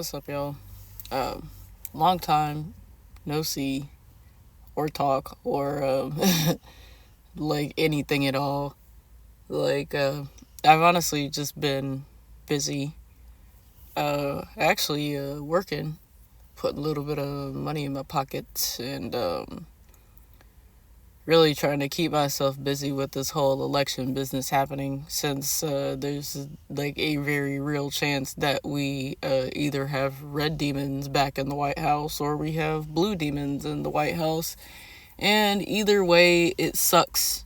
What's up, y'all? Long time no see or talk or like anything at all. Like, I've honestly just been busy. Actually, working, putting a little bit of money in my pocket, and really trying to keep myself busy with this whole election business happening since there's like a very real chance that we either have red demons back in the White House or we have blue demons in the White House. And either way, it sucks.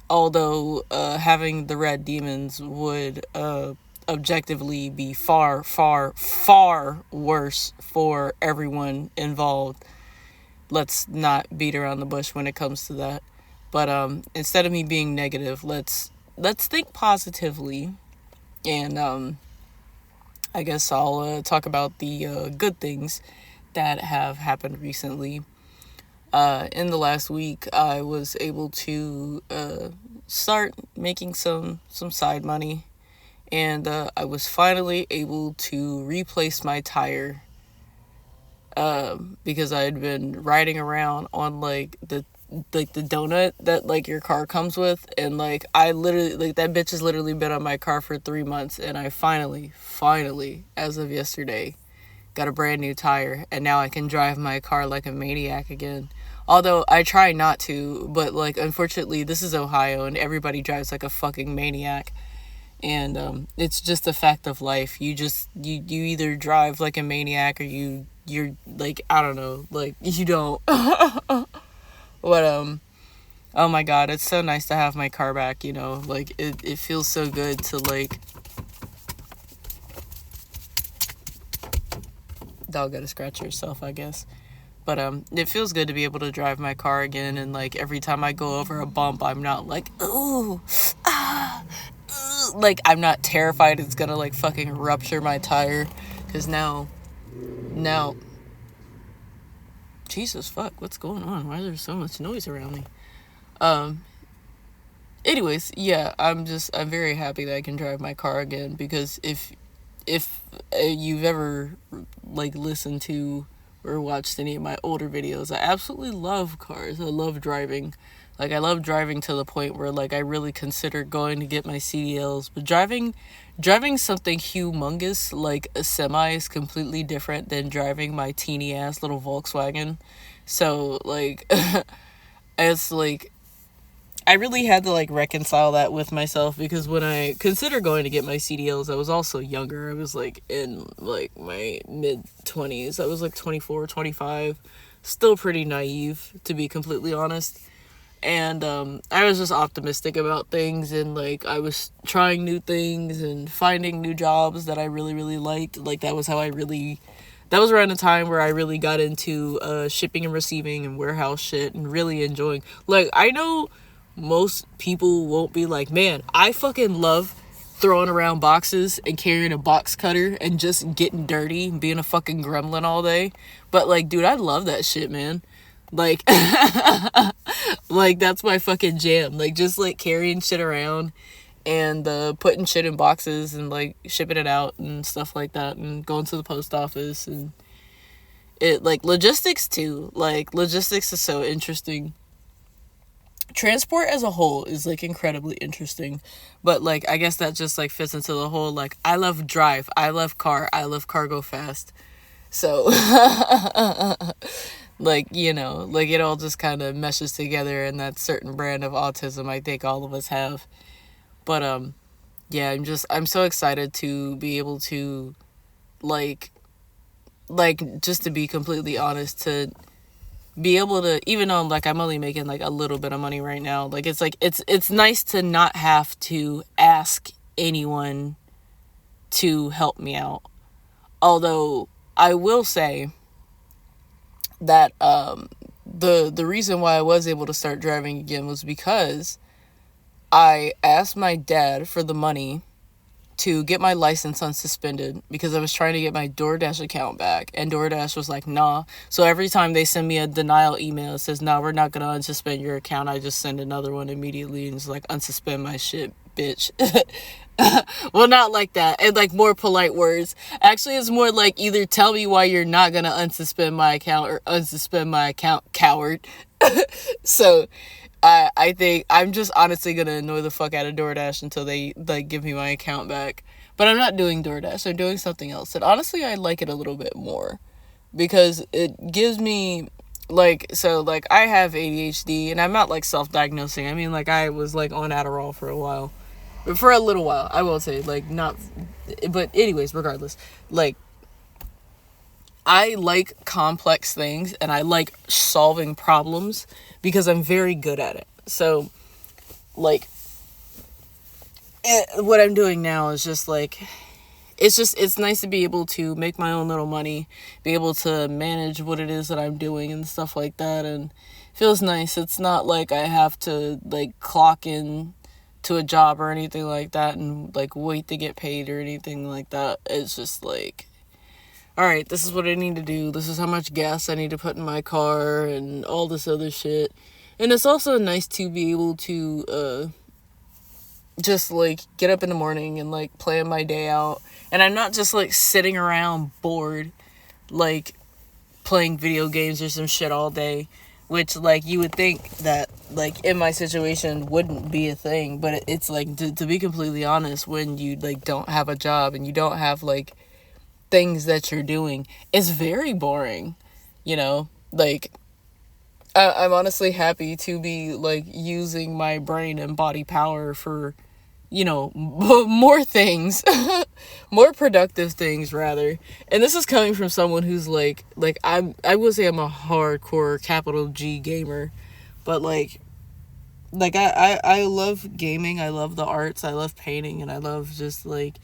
Although having the red demons would objectively be far, far, far worse for everyone involved. Let's not beat around the bush when it comes to that. But instead of me being negative, let's think positively, and I guess I'll talk about the good things that have happened recently. In the last week, I was able to start making some side money, and I was finally able to replace my tire because I had been riding around on the donut that like your car comes with, and like I literally like that bitch has literally been on my car for 3 months, and I finally as of yesterday got a brand new tire, and now I can drive my car like a maniac again. Although I try not to, but like unfortunately this is Ohio and everybody drives like a fucking maniac. And it's just a fact of life. You either drive like a maniac or you're like, I don't know, like you don't. But oh my god, it's so nice to have my car back, you know. Like it feels so good to like dog gotta scratch yourself, I guess. But it feels good to be able to drive my car again, and like every time I go over a bump, I'm not like, ooh, ah, like I'm not terrified it's gonna like fucking rupture my tire, because now, Jesus fuck, what's going on? Why is there so much noise around me? Anyways, yeah, I'm very happy that I can drive my car again, because if you've ever like listened to or watched any of my older videos, I absolutely love cars. I love driving. Like, I love driving to the point where, like, I really consider going to get my CDLs. But driving something humongous, like a semi, is completely different than driving my teeny-ass little Volkswagen. So, like, it's, like, I really had to, like, reconcile that with myself, because when I considered going to get my CDLs, I was also younger. I was, like, in, like, my mid-20s. I was, like, 24, 25. Still pretty naive, to be completely honest. And I was just optimistic about things, and like I was trying new things and finding new jobs that I really, really liked. Like that was around the time where I really got into shipping and receiving and warehouse shit, and really enjoying. Like, I know most people won't be like, man, I fucking love throwing around boxes and carrying a box cutter and just getting dirty and being a fucking gremlin all day. But like, dude, I love that shit, man. Like, like, that's my fucking jam. Like, just, like, carrying shit around and putting shit in boxes and, like, shipping it out and stuff like that, and going to the post office, and it, like, logistics, too. Like, logistics is so interesting. Transport as a whole is, like, incredibly interesting. But, like, I guess that just, like, fits into the whole, like, I love drive, I love car, I love cargo fast. So... like, you know, like it all just kind of meshes together in that certain brand of autism I think all of us have. But yeah, I'm so excited to be able to like just to be completely honest, to be able to, even though like I'm only making like a little bit of money right now, like it's nice to not have to ask anyone to help me out. Although I will say that the reason why I was able to start driving again was because I asked my dad for the money to get my license unsuspended, because I was trying to get my DoorDash account back, and DoorDash was like, nah. So every time they send me a denial email, it says, no, we're not gonna unsuspend your account. I just send another one immediately and it's like, unsuspend my shit, bitch. Well, not like that. And like more polite words. Actually, it's more like either tell me why you're not gonna unsuspend my account or unsuspend my account, coward. So I think I'm just honestly gonna annoy the fuck out of DoorDash until they like give me my account back. But I'm not doing DoorDash. I'm doing something else. And honestly, I like it a little bit more because it gives me like, so like I have ADHD and I'm not like self-diagnosing. I mean, like I was like on Adderall for a while. For a little while, I will say, like, not, but anyways, regardless, like, I like complex things and I like solving problems because I'm very good at it. So, like, what I'm doing now is just like, it's nice to be able to make my own little money, be able to manage what it is that I'm doing and stuff like that, and it feels nice. It's not like I have to, like, clock in to a job or anything like that and, like, wait to get paid or anything like that. It's just like, alright, this is what I need to do. This is how much gas I need to put in my car and all this other shit. And it's also nice to be able to, just, like, get up in the morning and, like, plan my day out. And I'm not just, like, sitting around bored, like, playing video games or some shit all day. Which, like, you would think that, like, in my situation wouldn't be a thing. But it's, like, to be completely honest, when you, like, don't have a job and you don't have, like, things that you're doing, it's very boring, you know? Like, I'm honestly happy to be, like, using my brain and body power for, you know, more things, more productive things rather. And this is coming from someone who's like I would say I'm a hardcore capital G gamer, but like I love gaming, I love the arts, I love painting, and I love just like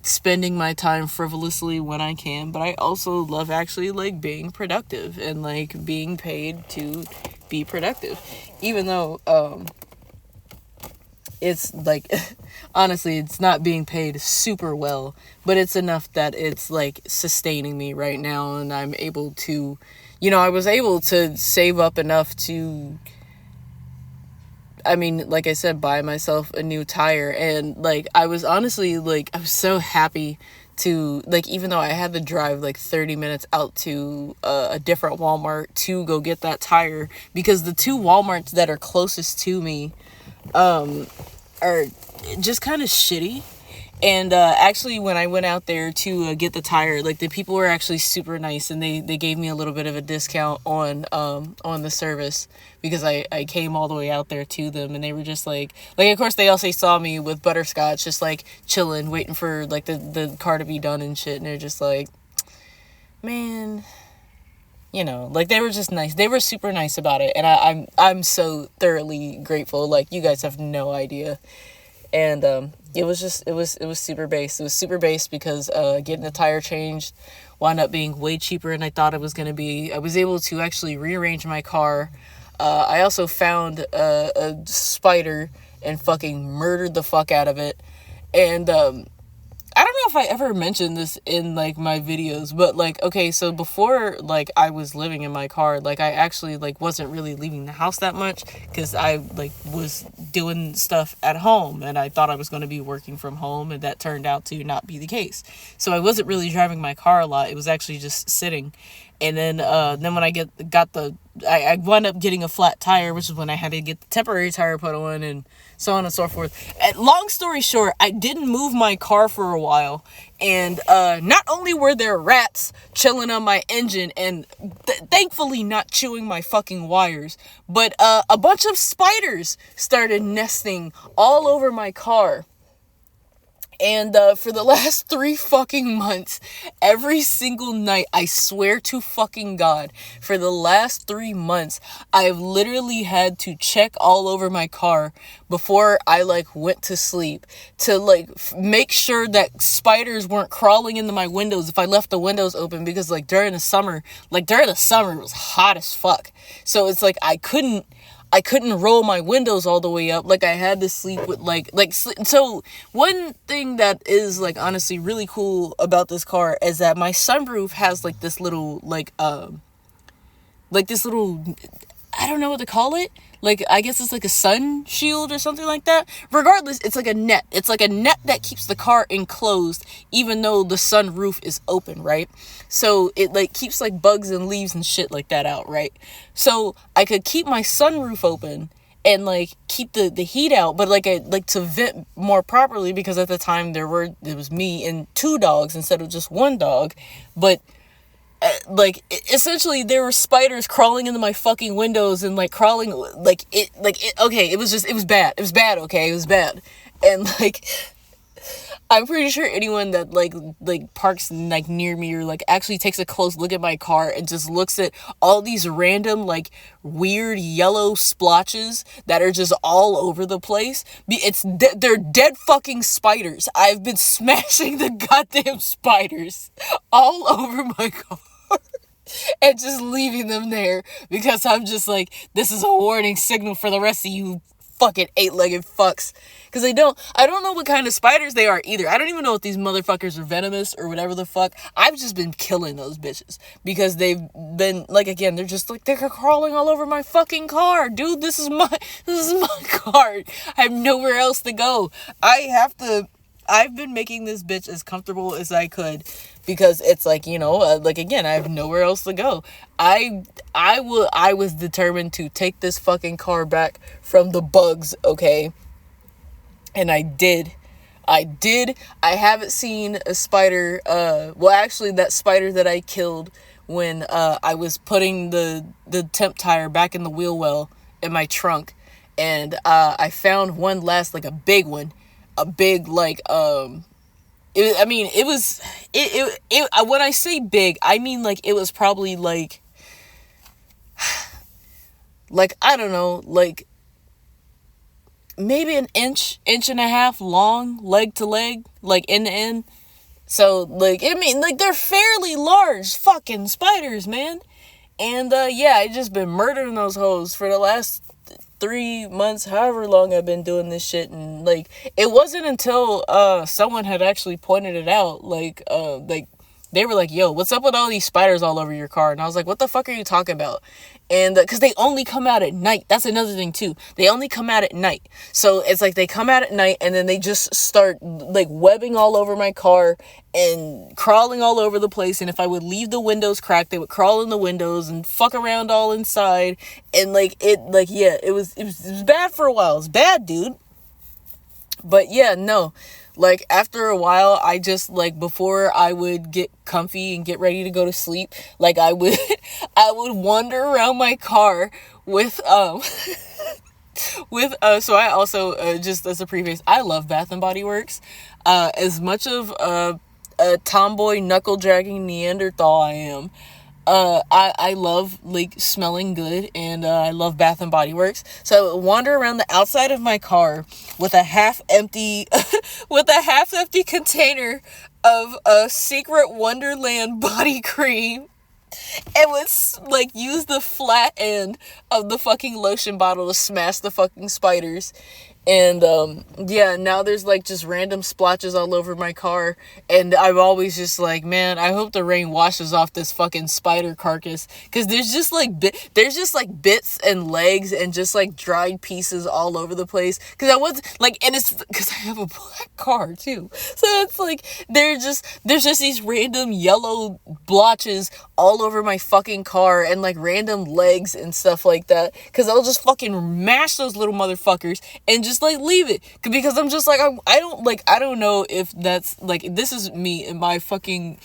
spending my time frivolously when I can, but I also love actually like being productive and like being paid to be productive, even though it's like honestly it's not being paid super well, but it's enough that it's like sustaining me right now, and I'm able to, you know, I was able to save up enough to, I mean, like I said, buy myself a new tire. And like I was honestly like I was so happy to, like, even though I had to drive like 30 minutes out to a different Walmart to go get that tire, because the two Walmarts that are closest to me are just kind of shitty. And actually when I went out there to get the tire, like the people were actually super nice, and they gave me a little bit of a discount on the service because I came all the way out there to them, and they were just like of course they also saw me with butterscotch just like chilling waiting for like the car to be done and shit, and they're just like, man, you know, like they were just nice. They were super nice about it, and I'm so thoroughly grateful. Like, you guys have no idea. And it was super base. It was super base because getting the tire changed wound up being way cheaper than I thought it was going to be. I was able to actually rearrange my car. I also found a spider and fucking murdered the fuck out of it. And I don't know if I ever mentioned this in like my videos, but like, okay, so before like I was living in my car, like I actually like wasn't really leaving the house that much because I like was doing stuff at home, and I thought I was going to be working from home, and that turned out to not be the case. So I wasn't really driving my car a lot. It was actually just sitting. And then when I I wound up getting a flat tire, which is when I had to get the temporary tire put on, and so on and so forth. And long story short, I didn't move my car for a while, and not only were there rats chilling on my engine and thankfully not chewing my fucking wires, but a bunch of spiders started nesting all over my car. And for the last 3 fucking months, every single night, I swear to fucking God, for the last 3 months, I've literally had to check all over my car before I like went to sleep to like make sure that spiders weren't crawling into my windows if I left the windows open, because like during the summer it was hot as fuck. So it's like I couldn't roll my windows all the way up. Like I had to sleep with so one thing that is like honestly really cool about this car is that my sunroof has like this little I don't know what to call it. Like, I guess it's like a sun shield or something like that. Regardless, it's like a net. It's like a net that keeps the car enclosed, even though the sun roof is open, right? So it like keeps like bugs and leaves and shit like that out, right? So I could keep my sunroof open and like keep the heat out, but like I like to vent more properly, because at the time it was me and 2 dogs instead of just 1 dog. But like essentially there were spiders crawling into my fucking windows and like crawling okay, it was bad. It was bad, okay? It was bad. And like I'm pretty sure anyone that like parks like near me or like actually takes a close look at my car and just looks at all these random like weird yellow splotches that are just all over the place. They're dead fucking spiders. I've been smashing the goddamn spiders all over my car. And just leaving them there because I'm just like, this is a warning signal for the rest of you fucking 8-legged fucks. Because I don't know what kind of spiders they are either. I don't even know if these motherfuckers are venomous or whatever the fuck. I've just been killing those bitches because they've been like, again, they're just like, they're crawling all over my fucking car. Dude, this is my car. I have nowhere else to go. I've been making this bitch as comfortable as I could because it's like, you know, like again, I have nowhere else to go. I was determined to take this fucking car back from the bugs, okay? And I did. I haven't seen a spider, well actually that spider that I killed when I was putting the temp tire back in the wheel well in my trunk, and I found one last, like a big one. A big like when I say big, I mean like it was probably like I don't know, like maybe an inch and a half long, leg to leg, like end to end. So like I mean like they're fairly large fucking spiders, man. And yeah, I just been murdering those hoes for the last 3 months, however long I've been doing this shit. And like it wasn't until someone had actually pointed it out, like they were like, yo, what's up with all these spiders all over your car? And I was like, what the fuck are you talking about? And because they only come out at night. That's another thing too. They only come out at night. So it's like they come out at night and then they just start like webbing all over my car and crawling all over the place. And if I would leave the windows cracked, they would crawl in the windows and fuck around all inside. And like it was bad for a while. It's bad, dude. But yeah, no. Like after a while, I just like, before I would get comfy and get ready to go to sleep, like I would wander around my car with so I also just as a preface, I love Bath and Body Works. As much of a tomboy knuckle dragging Neanderthal I am, I love like smelling good, and I love Bath and Body Works. So I would wander around the outside of my car with a half empty container of a Secret Wonderland body cream, and would like use the flat end of the fucking lotion bottle to smash the fucking spiders. And yeah, now there's like just random splotches all over my car, and I'm always just like, man, I hope the rain washes off this fucking spider carcass, because there's just like bits and legs and just like dried pieces all over the place. Because I was like, and it's because I have a black car too, so it's like there's just these random yellow blotches all over my fucking car, and like random legs and stuff like that, because I'll just fucking mash those little motherfuckers and just like leave it, because I'm just like, I don't know if that's like, this is me in my fucking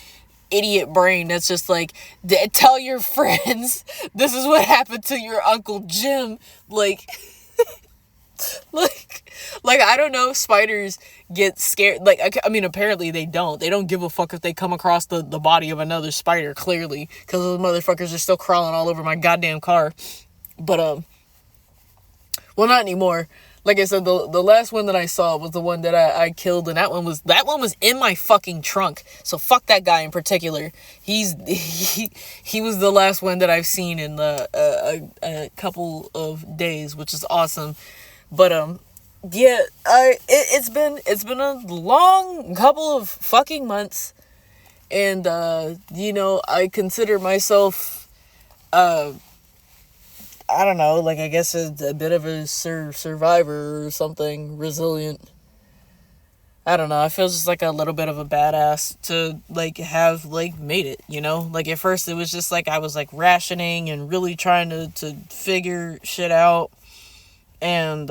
idiot brain that's just like, tell your friends this is what happened to your Uncle Jim, like like I don't know if spiders get scared. Like I mean, apparently they don't give a fuck if they come across the body of another spider, clearly, because those motherfuckers are still crawling all over my goddamn car. But well, not anymore. Like I said, the last one that I saw was the one that I killed, and that one was in my fucking trunk. So fuck that guy in particular. He was the last one that I've seen in a couple of days, which is awesome. But yeah, it's been a long couple of fucking months, and you know, I consider myself I don't know, like, I guess a bit of a survivor or something, resilient. I don't know, I feel just like a little bit of a badass to, like, have, like, made it, you know? Like, at first it was just, like, I was, like, rationing and really trying to figure shit out. And,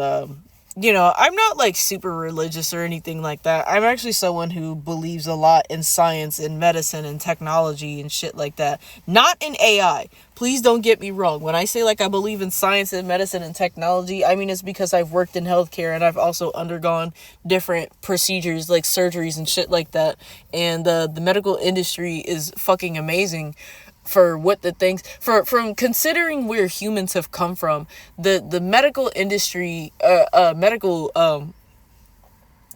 you know, I'm not like super religious or anything like that. I'm actually someone who believes a lot in science and medicine and technology and shit like that. Not in AI. Please don't get me wrong. When I say like I believe in science and medicine and technology, I mean it's because I've worked in healthcare and I've also undergone different procedures like surgeries and shit like that. And the medical industry is fucking amazing for what the things from considering where humans have come from. The medical industry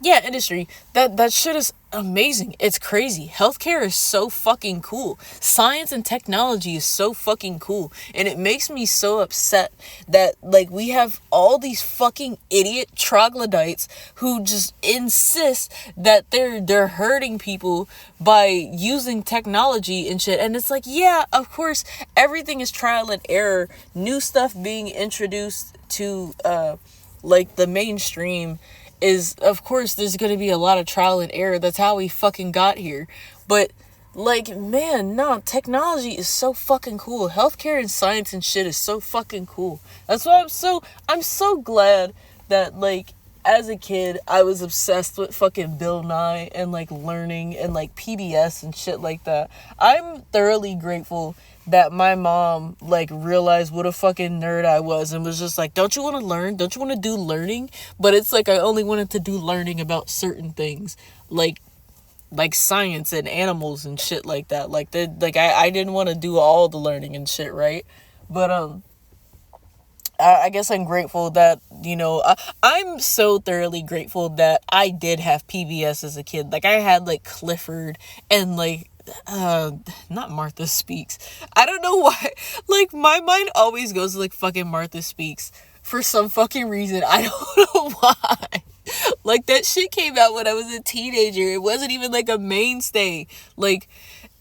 industry, that shit is amazing. It's crazy. Healthcare is so fucking cool. Science and technology is so fucking cool. And it makes me so upset that, like, we have all these fucking idiot troglodytes who just insist that they're hurting people by using technology and shit. And it's like, yeah, of course, everything is trial and error. New stuff being introduced to, like, the mainstream is, of course, there's going to be a lot of trial and error. That's how we fucking got here. But, like, man, no, technology is so fucking cool. Healthcare and science and shit is so fucking cool. That's why I'm so glad that, like, as a kid, I was obsessed with fucking Bill Nye and, like, learning and, like, PBS and shit like that. I'm thoroughly grateful that my mom, like, realized what a fucking nerd I was and was just like, don't you want to learn? Don't you want to do learning? But it's like I only wanted to do learning about certain things, like science and animals and shit like that. I didn't want to do all the learning and shit, right? But I guess I'm grateful that, you know, I'm so thoroughly grateful that I did have PBS as a kid. Like, I had, like, Clifford and, like, not Martha Speaks. I don't know why. Like, my mind always goes to, like, fucking Martha Speaks for some fucking reason. I don't know why. Like, that shit came out when I was a teenager. It wasn't even, like, a mainstay. Like,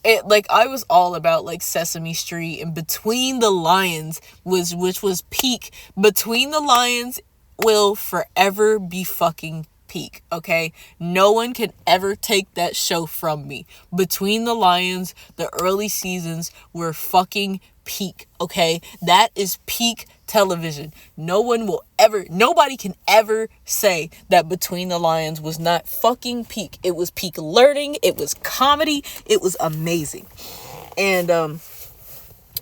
I was all about, like, Sesame Street and Between the Lions, which was peak. Between the Lions will forever be fucking peak, okay? No one can ever take that show from me. Between the Lions, the early seasons were fucking peak, okay? That is peak television. Nobody can ever say that Between the Lions was not fucking peak. It was peak learning, it was comedy, it was amazing. And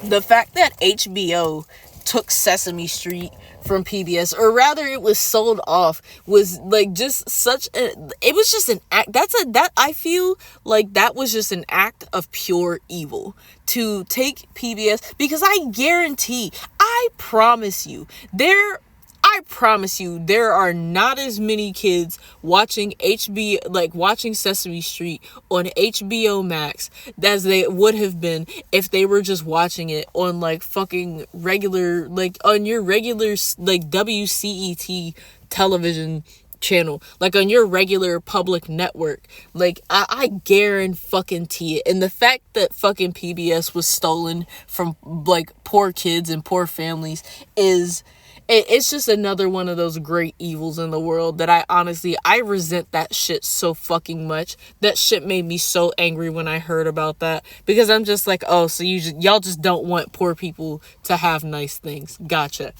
the fact that HBO took Sesame Street from PBS, or rather it was sold off, was like just it was just an act. I feel like that was just an act of pure evil to take PBS, because I promise you there are not as many kids watching watching Sesame Street on HBO Max as they would have been if they were just watching it on, like, fucking regular, like, on your regular, like, WCET television channel, like on your regular public network. Like, I guarantee it. And the fact that fucking PBS was stolen from, like, poor kids and poor families is... It's just another one of those great evils in the world that I resent that shit so fucking much. That shit made me so angry when I heard about that, because I'm just like, oh, so y'all just don't want poor people to have nice things. Gotcha.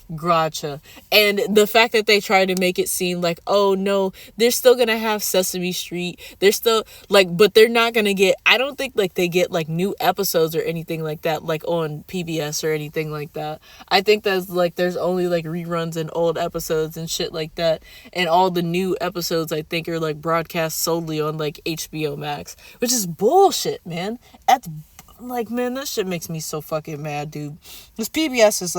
And the fact that they tried to make it seem like, oh no, they're still gonna have Sesame Street. They're still, like, but they're not gonna get, I don't think, like, they get, like, new episodes or anything like that, like, on PBS or anything like that. I think that's, like, there's only, like, reruns and old episodes and shit like that, and all the new episodes I think are, like, broadcast solely on, like, HBO Max, which is bullshit, man. That's, like, man, that shit makes me so fucking mad, dude. This PBS is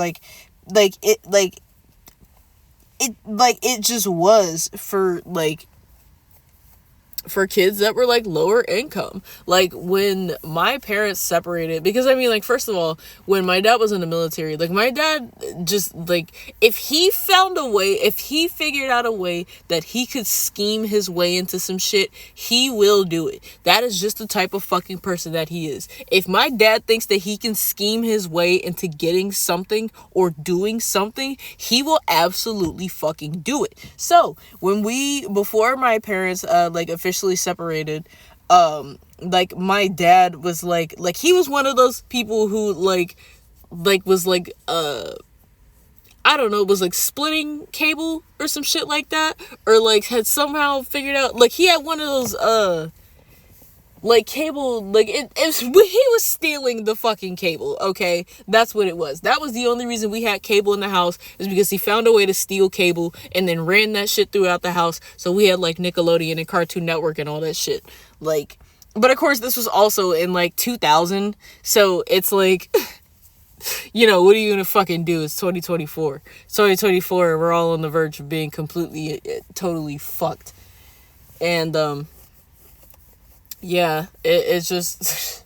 it just was for, like, for kids that were like lower income. Like when my parents separated, because I mean, like, first of all, when my dad was in the military, like my dad just like, if he found a way, if he figured out a way that he could scheme his way into some shit, he will do it. That is just the type of fucking person that he is. If my dad thinks that he can scheme his way into getting something or doing something, he will absolutely fucking do it. So when before my parents like officially separated, like my dad was like he was one of those people who like was like I don't know, was like splitting cable or some shit like that, or like had somehow figured out, like he had one of those like cable, like he was stealing the fucking cable. Okay, that's what it was. That was the only reason we had cable in the house, is because he found a way to steal cable and then ran that shit throughout the house. So we had like Nickelodeon and Cartoon Network and all that shit. Like, but of course this was also in like 2000, so it's like you know, what are you gonna fucking do? It's 2024. It's 2024. We're all on the verge of being completely totally fucked. And yeah, it's just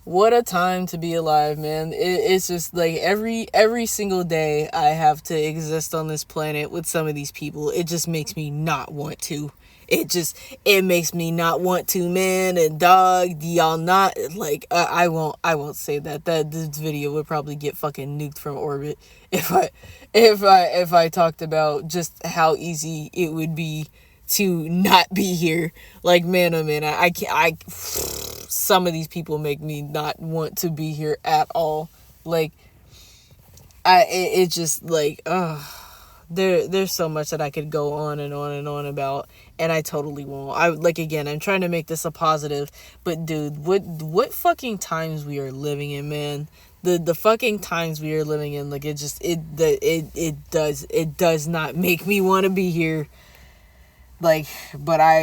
what a time to be alive, man. It's just like every single day I have to exist on this planet with some of these people, it just makes me not want to. It makes me not want to, man. And dog, y'all not like I won't say that this video would probably get fucking nuked from orbit if I talked about just how easy it would be to not be here. Like, man, oh man, I some of these people make me not want to be here at all. Like, it just like, there's so much that I could go on and on and on about, and I totally won't. I'm trying to make this a positive, but dude, what fucking times we are living in, man. The fucking times we are living in, like, it does not make me want to be here. Like, but I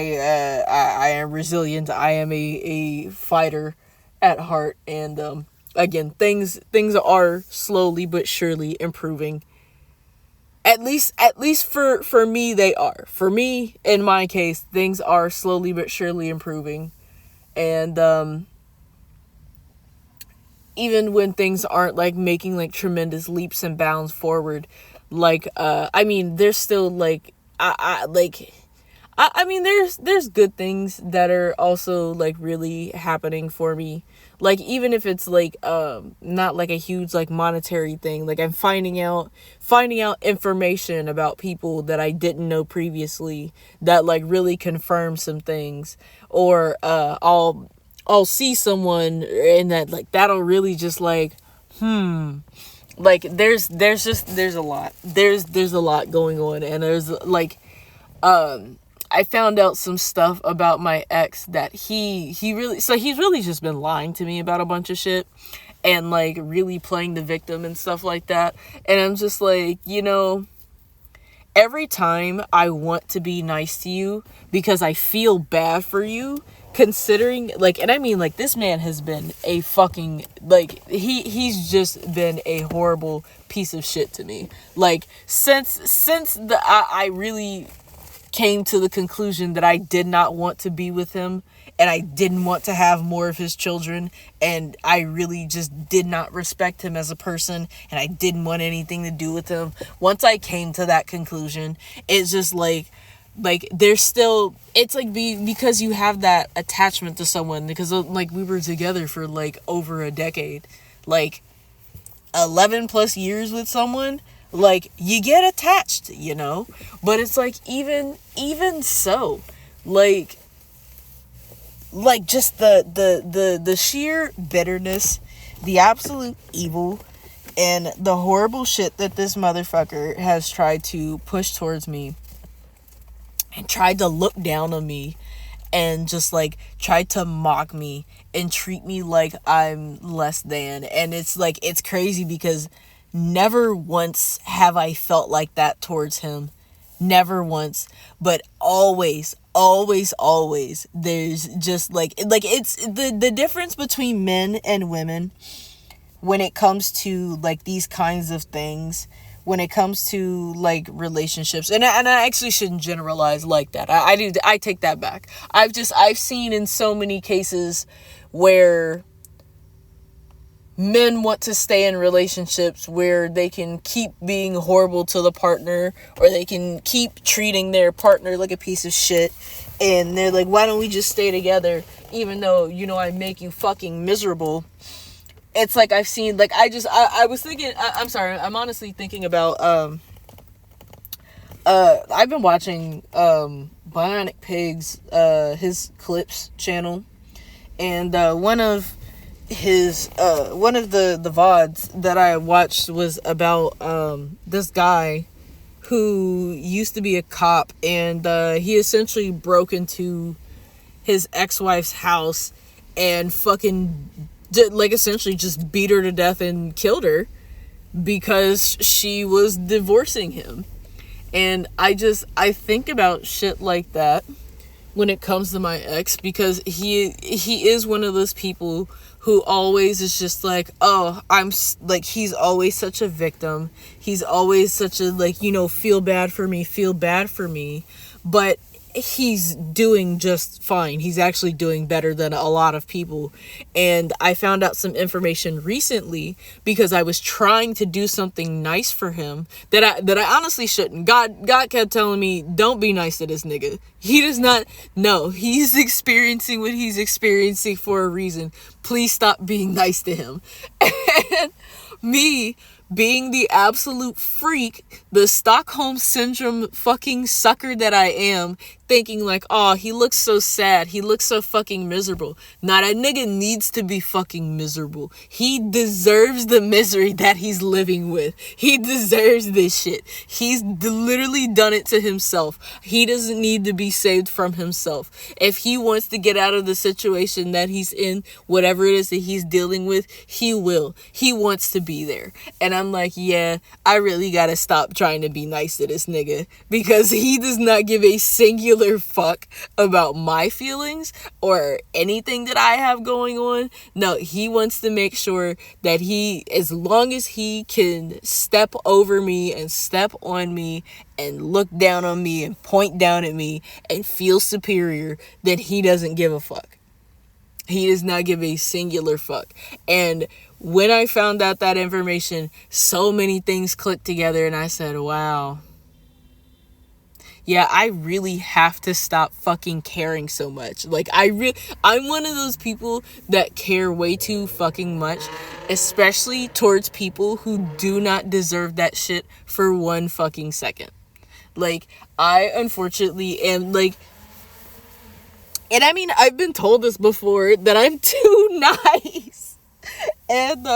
am resilient. I am a fighter at heart, and again, things are slowly but surely improving. At least for me, they are. For me, in my case, things are slowly but surely improving, and even when things aren't like making like tremendous leaps and bounds forward, like I mean, there's still like I mean, there's good things that are also like really happening for me. Like, even if it's like not like a huge like monetary thing, like I'm finding out information about people that I didn't know previously that like really confirm some things, or I'll see someone and that like that'll really just like like there's a lot going on, and there's like I found out some stuff about my ex that he's really just been lying to me about a bunch of shit, and like really playing the victim and stuff like that. And I'm just like, you know, every time I want to be nice to you because I feel bad for you, considering like, and I mean like, this man has been a fucking like he's just been a horrible piece of shit to me. Like, since I really came to the conclusion that I did not want to be with him, and I didn't want to have more of his children, and I really just did not respect him as a person, and I didn't want anything to do with him. Once I came to that conclusion, it's just like there's still, it's like because you have that attachment to someone, because like we were together for like over a decade, like 11 plus years with someone. Like, you get attached, you know, but it's like, even so, like just the sheer bitterness, the absolute evil, and the horrible shit that this motherfucker has tried to push towards me, and tried to look down on me, and just like tried to mock me and treat me like I'm less than. And it's like, it's crazy because never once have I felt like that towards him. Never once. But always there's just like it's the difference between men and women when it comes to like these kinds of things, when it comes to like relationships, and I actually shouldn't generalize like that. I take that back. I've seen in so many cases where men want to stay in relationships where they can keep being horrible to the partner, or they can keep treating their partner like a piece of shit, and they're like, why don't we just stay together even though, you know, I make you fucking miserable. It's like I've seen, like, I was thinking, I'm sorry, I'm honestly thinking about I've been watching Bionic Pig's his clips channel, and one of the VODs that I watched was about this guy who used to be a cop, and he essentially broke into his ex-wife's house and fucking like essentially just beat her to death and killed her because she was divorcing him. And I think about shit like that when it comes to my ex, because he is one of those people who always is just like, oh, I'm like, he's always such a victim. He's always such a, like, you know, feel bad for me. But he's doing just fine. He's actually doing better than a lot of people. And I found out some information recently because I was trying to do something nice for him that I honestly shouldn't. God kept telling me, don't be nice to this nigga. He does not know. He's experiencing what he's experiencing for a reason. Please stop being nice to him. And me being the absolute freak, the Stockholm Syndrome fucking sucker that I am, thinking like, oh, he looks so sad, he looks so fucking miserable. Nah, that nigga needs to be fucking miserable. He deserves the misery that he's living with. He deserves this shit. He's literally done it to himself. He doesn't need to be saved from himself. If he wants to get out of the situation that he's in, whatever it is that he's dealing with, he will. He wants to be there. And I'm like, yeah, I really gotta stop trying to be nice to this nigga, because he does not give a singular fuck about my feelings or anything that I have going on. No, he wants to make sure that as long as he can step over me and step on me and look down on me and point down at me and feel superior, then he doesn't give a fuck. He does not give a singular fuck. And when I found out that information, so many things clicked together, and I said, wow. Yeah, I really have to stop fucking caring so much. Like, I'm one of those people that care way too fucking much, especially towards people who do not deserve that shit for one fucking second. Like, I unfortunately am, like, and I mean, I've been told this before, that I'm too nice. And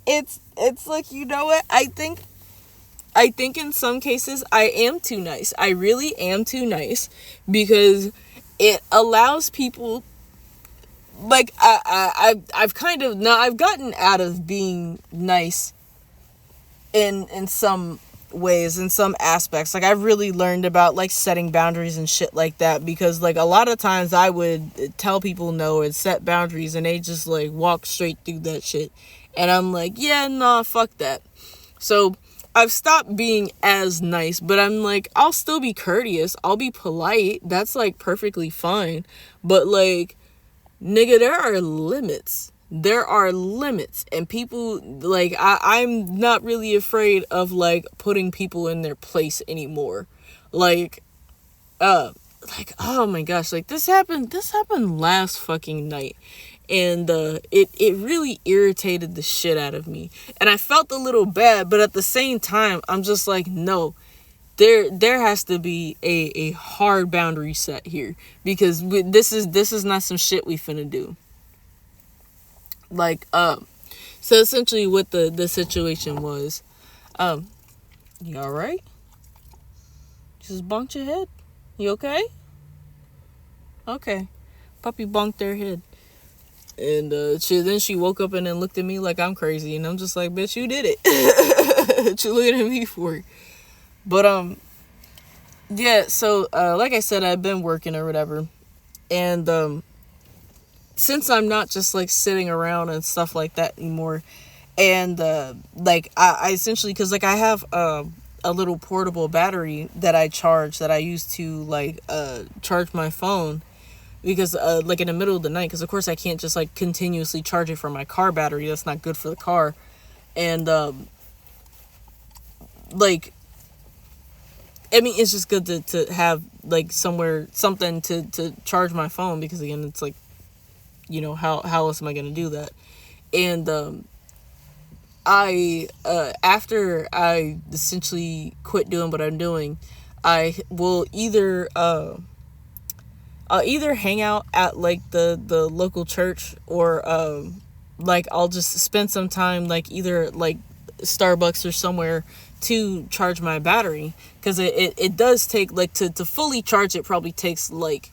it's like, you know what? I think in some cases I am too nice. I really am too nice, because it allows people, like, I've kind of, now I've gotten out of being nice in some ways, in some aspects. Like, I've really learned about, like, setting boundaries and shit like that, because, like, a lot of times I would tell people no and set boundaries, and they just, like, walk straight through that shit. And I'm like, yeah, nah, fuck that. So I've stopped being as nice, but I'm like, I'll still be courteous. I'll be polite. That's, like, perfectly fine. But, like, nigga, there are limits. There are limits. And people, like, I'm not really afraid of, like, putting people in their place anymore. Like, oh my gosh, like, this happened last fucking night. And it really irritated the shit out of me. And I felt a little bad, but at the same time, I'm just like, no, there has to be a hard boundary set here, because this is not some shit we finna do. Like, so essentially what the situation was, you alright? Just bonked your head? You okay? Okay. Puppy bonked their head. And she woke up and then looked at me like I'm crazy, and I'm just like, bitch, you did it. What you looking at me for? But yeah, so like I said, I've been working or whatever, and since I'm not just, like, sitting around and stuff like that anymore, And like I essentially, because like I have a little portable battery that I charge, that I use to like charge my phone, because like in the middle of the night, because of course I can't just like continuously charge it from my car battery. That's not good for the car. And like, I mean, it's just good to have like something to charge my phone, because again, it's like, you know, how else am I gonna do that? And I after I essentially quit doing what I'm doing, I will either I'll either hang out at like the local church, or like I'll just spend some time like either like Starbucks or somewhere to charge my battery, because it does take like to fully charge it probably takes like,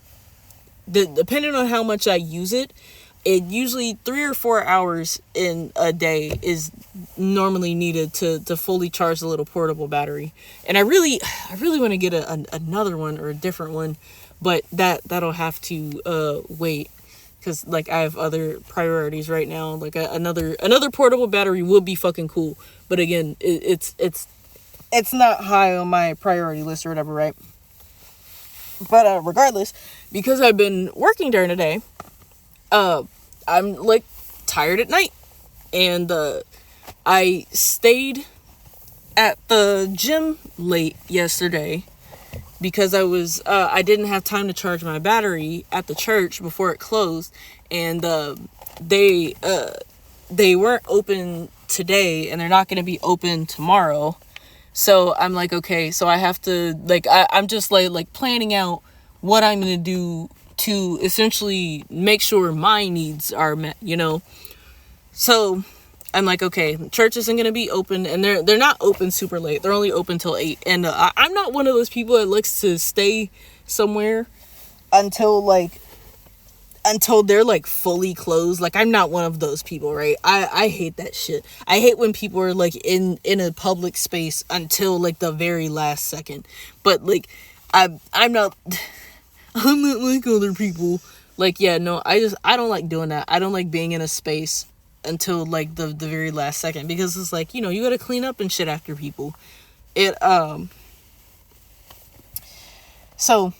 depending on how much I use it, it usually 3 or 4 hours in a day is normally needed to fully charge the little portable battery. And I really want to get another one, or a different one, but that'll have to wait, because like I have other priorities right now. Like another portable battery would be fucking cool, but again, it's not high on my priority list or whatever, right? But regardless, because I've been working during the day, I'm like tired at night, and I stayed at the gym late yesterday because I didn't have time to charge my battery at the church before it closed, and they weren't open today, and they're not going to be open tomorrow. So I'm like, okay, so I have to like I'm just like planning out what I'm going to do to essentially make sure my needs are met, you know. So I'm like, okay, church isn't going to be open, and they're not open super late. They're only open till 8. And I'm not one of those people that likes to stay somewhere until they're like fully closed. Like, I'm not one of those people, right? I hate that shit. I hate when people are like in a public space until like the very last second. But like I'm not like other people. Like, yeah, no, I don't like doing that. I don't like being in a space until like the very last second, because it's like, you know, you gotta clean up and shit after people. So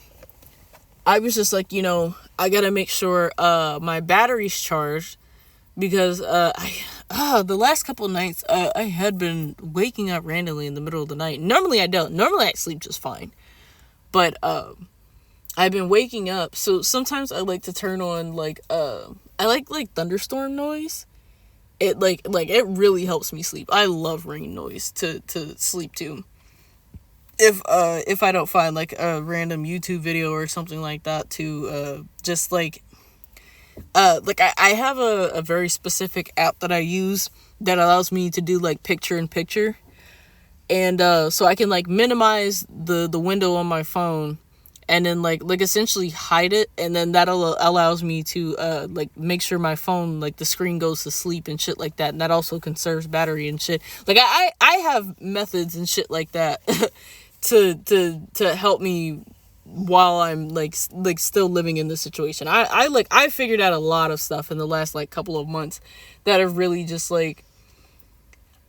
I was just like, you know, I gotta make sure my battery's charged, because the last couple of nights I had been waking up randomly in the middle of the night. Normally I don't. Normally I sleep just fine, but I've been waking up. So sometimes I like to turn on like I like thunderstorm noise. It like it really helps me sleep. I love rain noise to sleep to. If I don't find like a random YouTube video or something like that to just like I have a very specific app that I use that allows me to do like picture in picture, and so I can like minimize the window on my phone, and then like essentially hide it, and then that allows me to like make sure my phone, like the screen goes to sleep and shit like that, and that also conserves battery and shit. Like I have methods and shit like that to help me while I'm like still living in this situation. I figured out a lot of stuff in the last like couple of months that have really just like,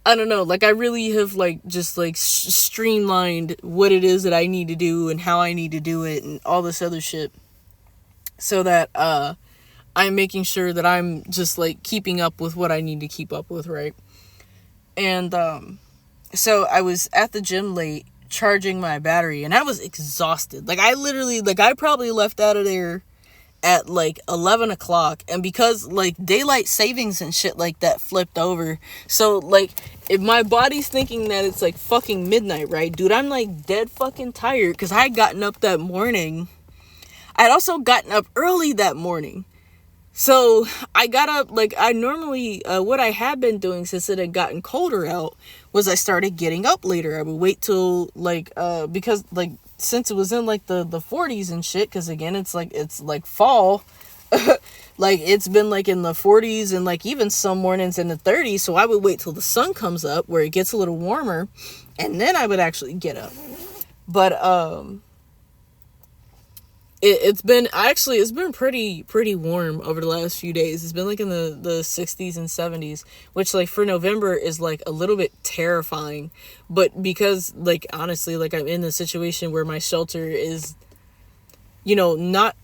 I don't know, like I really have like just like streamlined what it is that I need to do and how I need to do it and all this other shit, so that I'm making sure that I'm just like keeping up with what I need to keep up with, right? And so I was at the gym late charging my battery, and I was exhausted. Like I literally, like I probably left out of there at like 11 o'clock, and because like daylight savings and shit like that flipped over, so like if my body's thinking that it's like fucking midnight, right, dude, I'm like dead fucking tired, because I had gotten up that morning. I'd also gotten up early that morning. So I got up, like I normally, what I had been doing since it had gotten colder out was I started getting up later. I would wait till like, because like, since it was in like the 40s and shit, because again, it's like fall, like it's been like in the 40s and like even some mornings in the 30s. So I would wait till the sun comes up where it gets a little warmer, and then I would actually get up. But, it's been pretty warm over the last few days. It's been like in the 60s and 70s, which like for November is like a little bit terrifying. But because like honestly, like I'm in a situation where my shelter is, not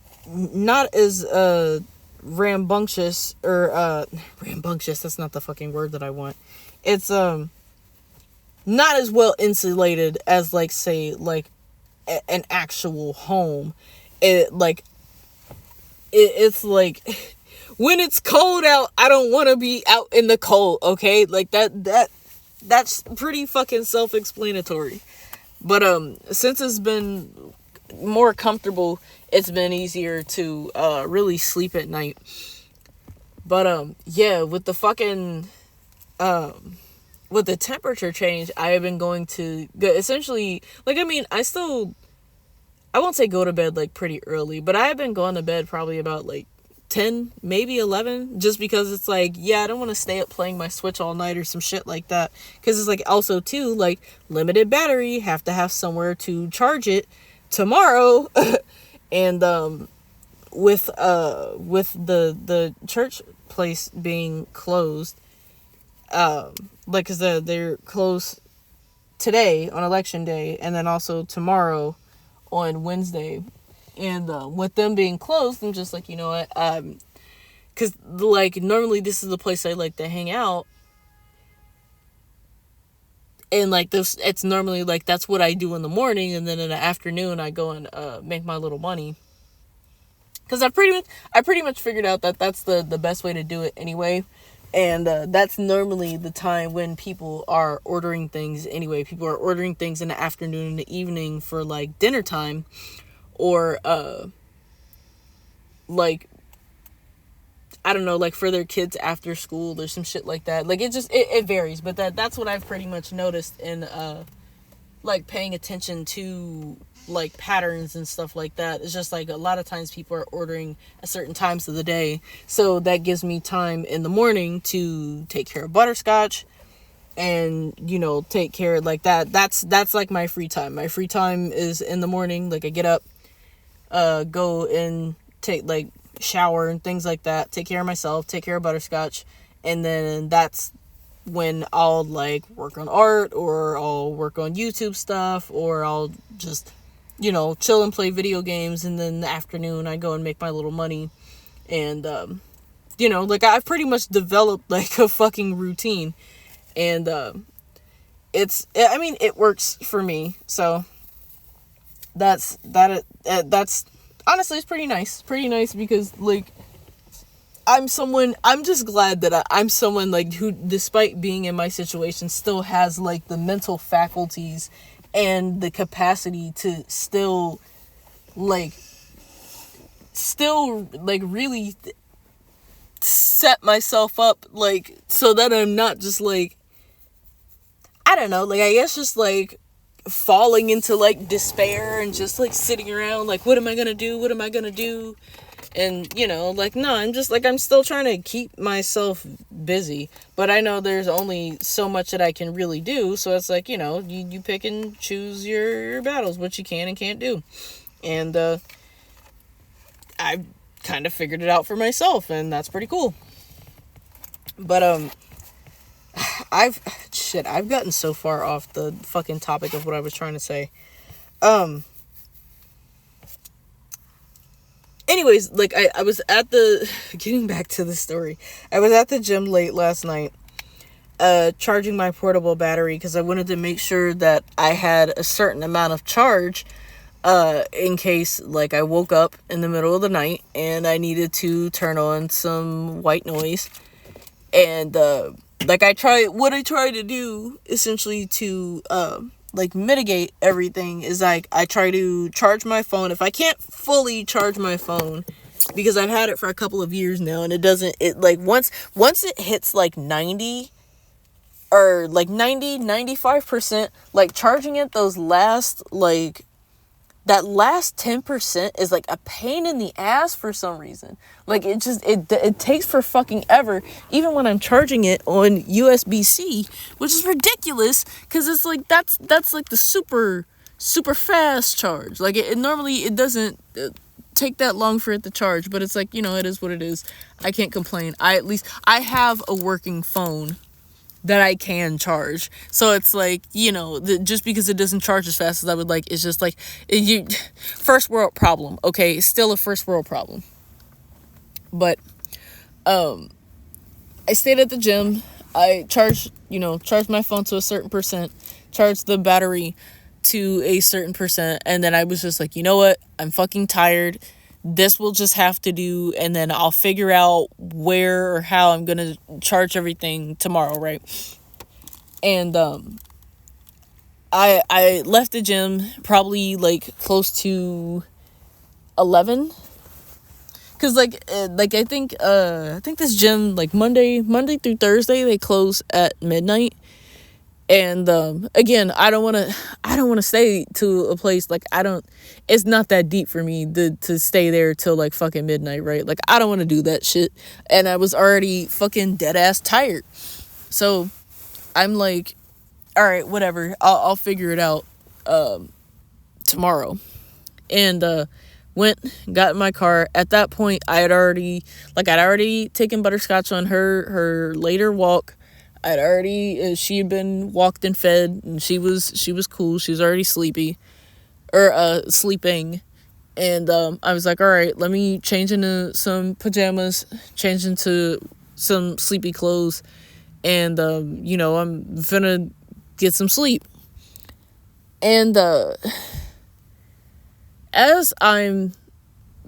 as rambunctious, or rambunctious, that's not the fucking word that I want. It's not as well insulated as like say like an actual home. It's like when it's cold out, I don't want to be out in the cold, okay? Like that's pretty fucking self-explanatory. But since it's been more comfortable, it's been easier to really sleep at night. But yeah, with the fucking with the temperature change, I have been going to essentially, like, I mean, I won't say go to bed like pretty early, but I have been going to bed probably about like 10, maybe 11, just because it's like, yeah, I don't want to stay up playing my Switch all night or some shit like that. Because it's like also too, like, limited battery, have to have somewhere to charge it tomorrow. And with the church place being closed, like, cause they're closed today on election day, and then also tomorrow on Wednesday. And with them being closed, I'm just like, you know what, because like normally this is the place I like to hang out, and like this, it's normally like that's what I do in the morning, and then in the afternoon I go and make my little money, because I pretty much figured out that that's the best way to do it anyway. And that's normally the time when people are ordering things anyway. People are ordering things in the afternoon and the evening for like dinner time, or like, I don't know, like for their kids after school or some shit like that. Like it varies, but that's what I've pretty much noticed in like paying attention to like patterns and stuff like that. It's just like a lot of times people are ordering at certain times of the day, so that gives me time in the morning to take care of butterscotch and take care of like that. That's like my free time. My free time is in the morning. Like I get up, go and take like shower and things like that, take care of myself, take care of butterscotch, and then that's when I'll like work on art, or I'll work on YouTube stuff, or I'll just chill and play video games. And then in the afternoon I go and make my little money. And like I've pretty much developed like a fucking routine, and it works for me. So that's honestly, it's pretty nice because like I'm just glad that I'm someone like who, despite being in my situation, still has like the mental faculties and the capacity to still really set myself up, like, so that I'm not just like, I don't know, like, I guess just like falling into like despair and just like sitting around like, what am I gonna do? And like, no, I'm just like, I'm still trying to keep myself busy, but I know there's only so much that I can really do. So it's like, you pick and choose your battles, what you can and can't do. And I kind of figured it out for myself, and that's pretty cool. But I've gotten so far off the fucking topic of what I was trying to say. Anyways, like, I was at the, getting back to the story, I was at the gym late last night, charging my portable battery, because I wanted to make sure that I had a certain amount of charge, in case, like, I woke up in the middle of the night, and I needed to turn on some white noise. And, like, what I try to do, essentially, to, like, mitigate everything is, like, I try to charge my phone. If I can't fully charge my phone, because I've had it for a couple of years now, and once it hits, like, 90, or, like, 95%, like, charging it that last 10% is like a pain in the ass for some reason. Like, it takes for fucking ever, even when I'm charging it on USB-C, which is ridiculous, because it's like, that's like the super fast charge. Like, it normally, it doesn't, take that long for it to charge, but it's like, it is what it is. I can't complain. I have a working phone that I can charge. So it's like, just because it doesn't charge as fast as I would like, it's just like, first world problem, okay? It's still a first world problem. But, I stayed at the gym. I charged my phone to a certain percent, charged the battery to a certain percent, and then I was just like, you know what? I'm fucking tired. This will just have to do, and then I'll figure out where or how I'm gonna charge everything tomorrow, right? And I left the gym probably like close to 11, because I think this gym, like Monday through Thursday, they close at midnight. And again, I don't want to stay to a place, like, it's not that deep for me to stay there till like fucking midnight, right? Like, I don't want to do that shit. And I was already fucking dead ass tired. So I'm like, all right, whatever. I'll figure it out tomorrow. And got in my car. At that point, I'd already taken Butterscotch on her later walk. She had been walked and fed, and she was cool. She was already sleeping. And I was like, all right, let me change into some pajamas, change into some sleepy clothes, and I'm gonna get some sleep. And as I'm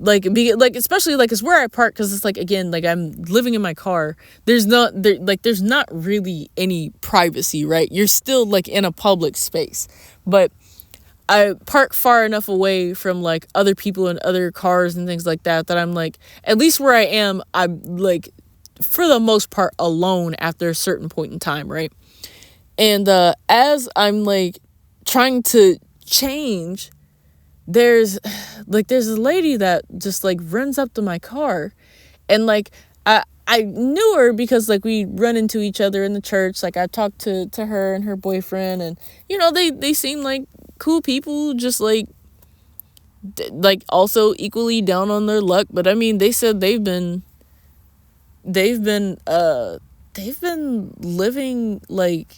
especially like it's where I park, because it's like, again, like I'm living in my car, there's not really any privacy, right? You're still like in a public space, but I park far enough away from like other people and other cars and things like that I'm like, at least where I am, I'm like for the most part alone after a certain point in time, right? And as I'm like trying to change, there's a lady that just like runs up to my car, and like I knew her because like we run into each other in the church. Like, I talked to her and her boyfriend, and they seem like cool people, just like also equally down on their luck. But I mean, they said they've been living like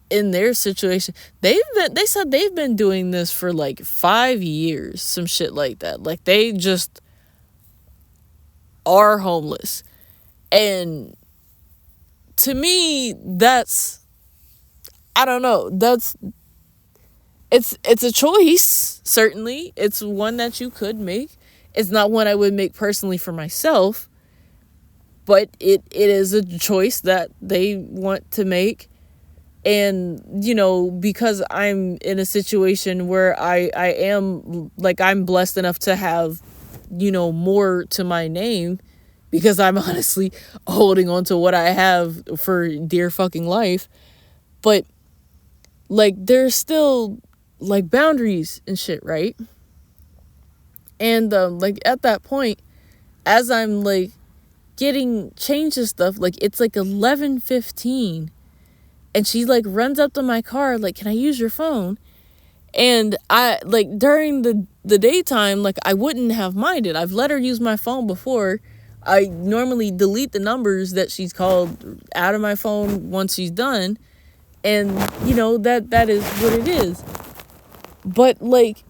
in their situation. They said they've been doing this for like 5 years, some shit like that. Like, they just are homeless. And to me, that's, I don't know, it's a choice. Certainly it's one that you could make. It's not one I would make personally for myself, but it is a choice that they want to make. And, because I'm in a situation where I am, like, I'm blessed enough to have, more to my name, because I'm honestly holding on to what I have for dear fucking life. But, like, there's still, like, boundaries and shit, right? And, like, at that point, as I'm, like, getting changed and stuff, like, it's, like, 11:15. And she, like, runs up to my car, like, can I use your phone? And I, like, during the daytime, like, I wouldn't have minded. I've let her use my phone before. I normally delete the numbers that she's called out of my phone once she's done. And, that is what it is. But, like,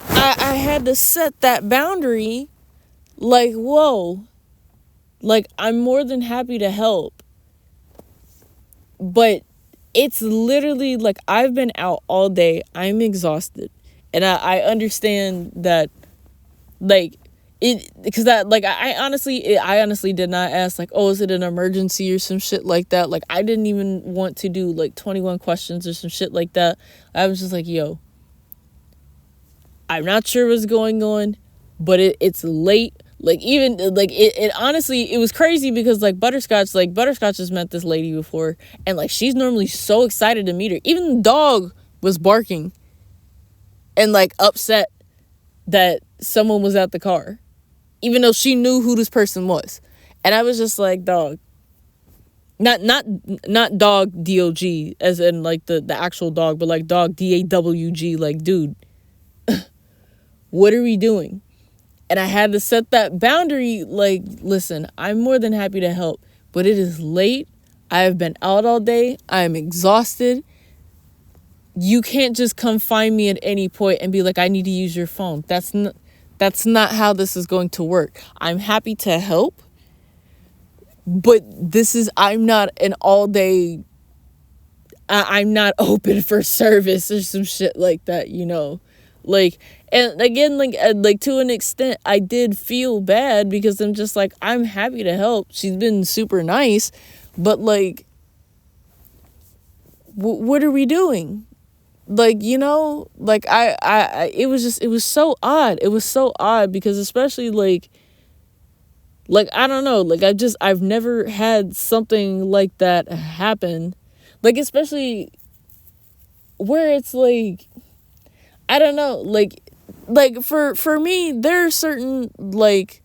I had to set that boundary, like, whoa. Like, I'm more than happy to help. But it's literally like, I've been out all day. I'm exhausted. And I understand that, like, it, because that, like, I honestly did not ask, like, oh, is it an emergency or some shit like that? Like, I didn't even want to do like 21 questions or some shit like that. I was just like, yo, I'm not sure what's going on, but it's late. Like, even, like, it honestly, it was crazy because, like, Butterscotch has met this lady before, and, like, she's normally so excited to meet her. Even the dog was barking and, like, upset that someone was at the car, even though she knew who this person was. And I was just like, dog, not dog D-O-G, as in, like, the actual dog, but, like, dog D-A-W-G, like, dude, What are we doing? And I had to set that boundary. Like, listen, I'm more than happy to help, but it is late. I have been out all day. I am exhausted. You can't just come find me at any point and be like, I need to use your phone. That's not how this is going to work. I'm happy to help, but I'm not an all day, I'm not open for service or some shit like that, Like, and again, like to an extent, I did feel bad because I'm just like, I'm happy to help. She's been super nice, but like, what are we doing? Like, like it was so odd. It was so odd because especially like, I don't know, like I've never had something like that happen. Like, especially where it's like, I don't know, like for me, there are certain like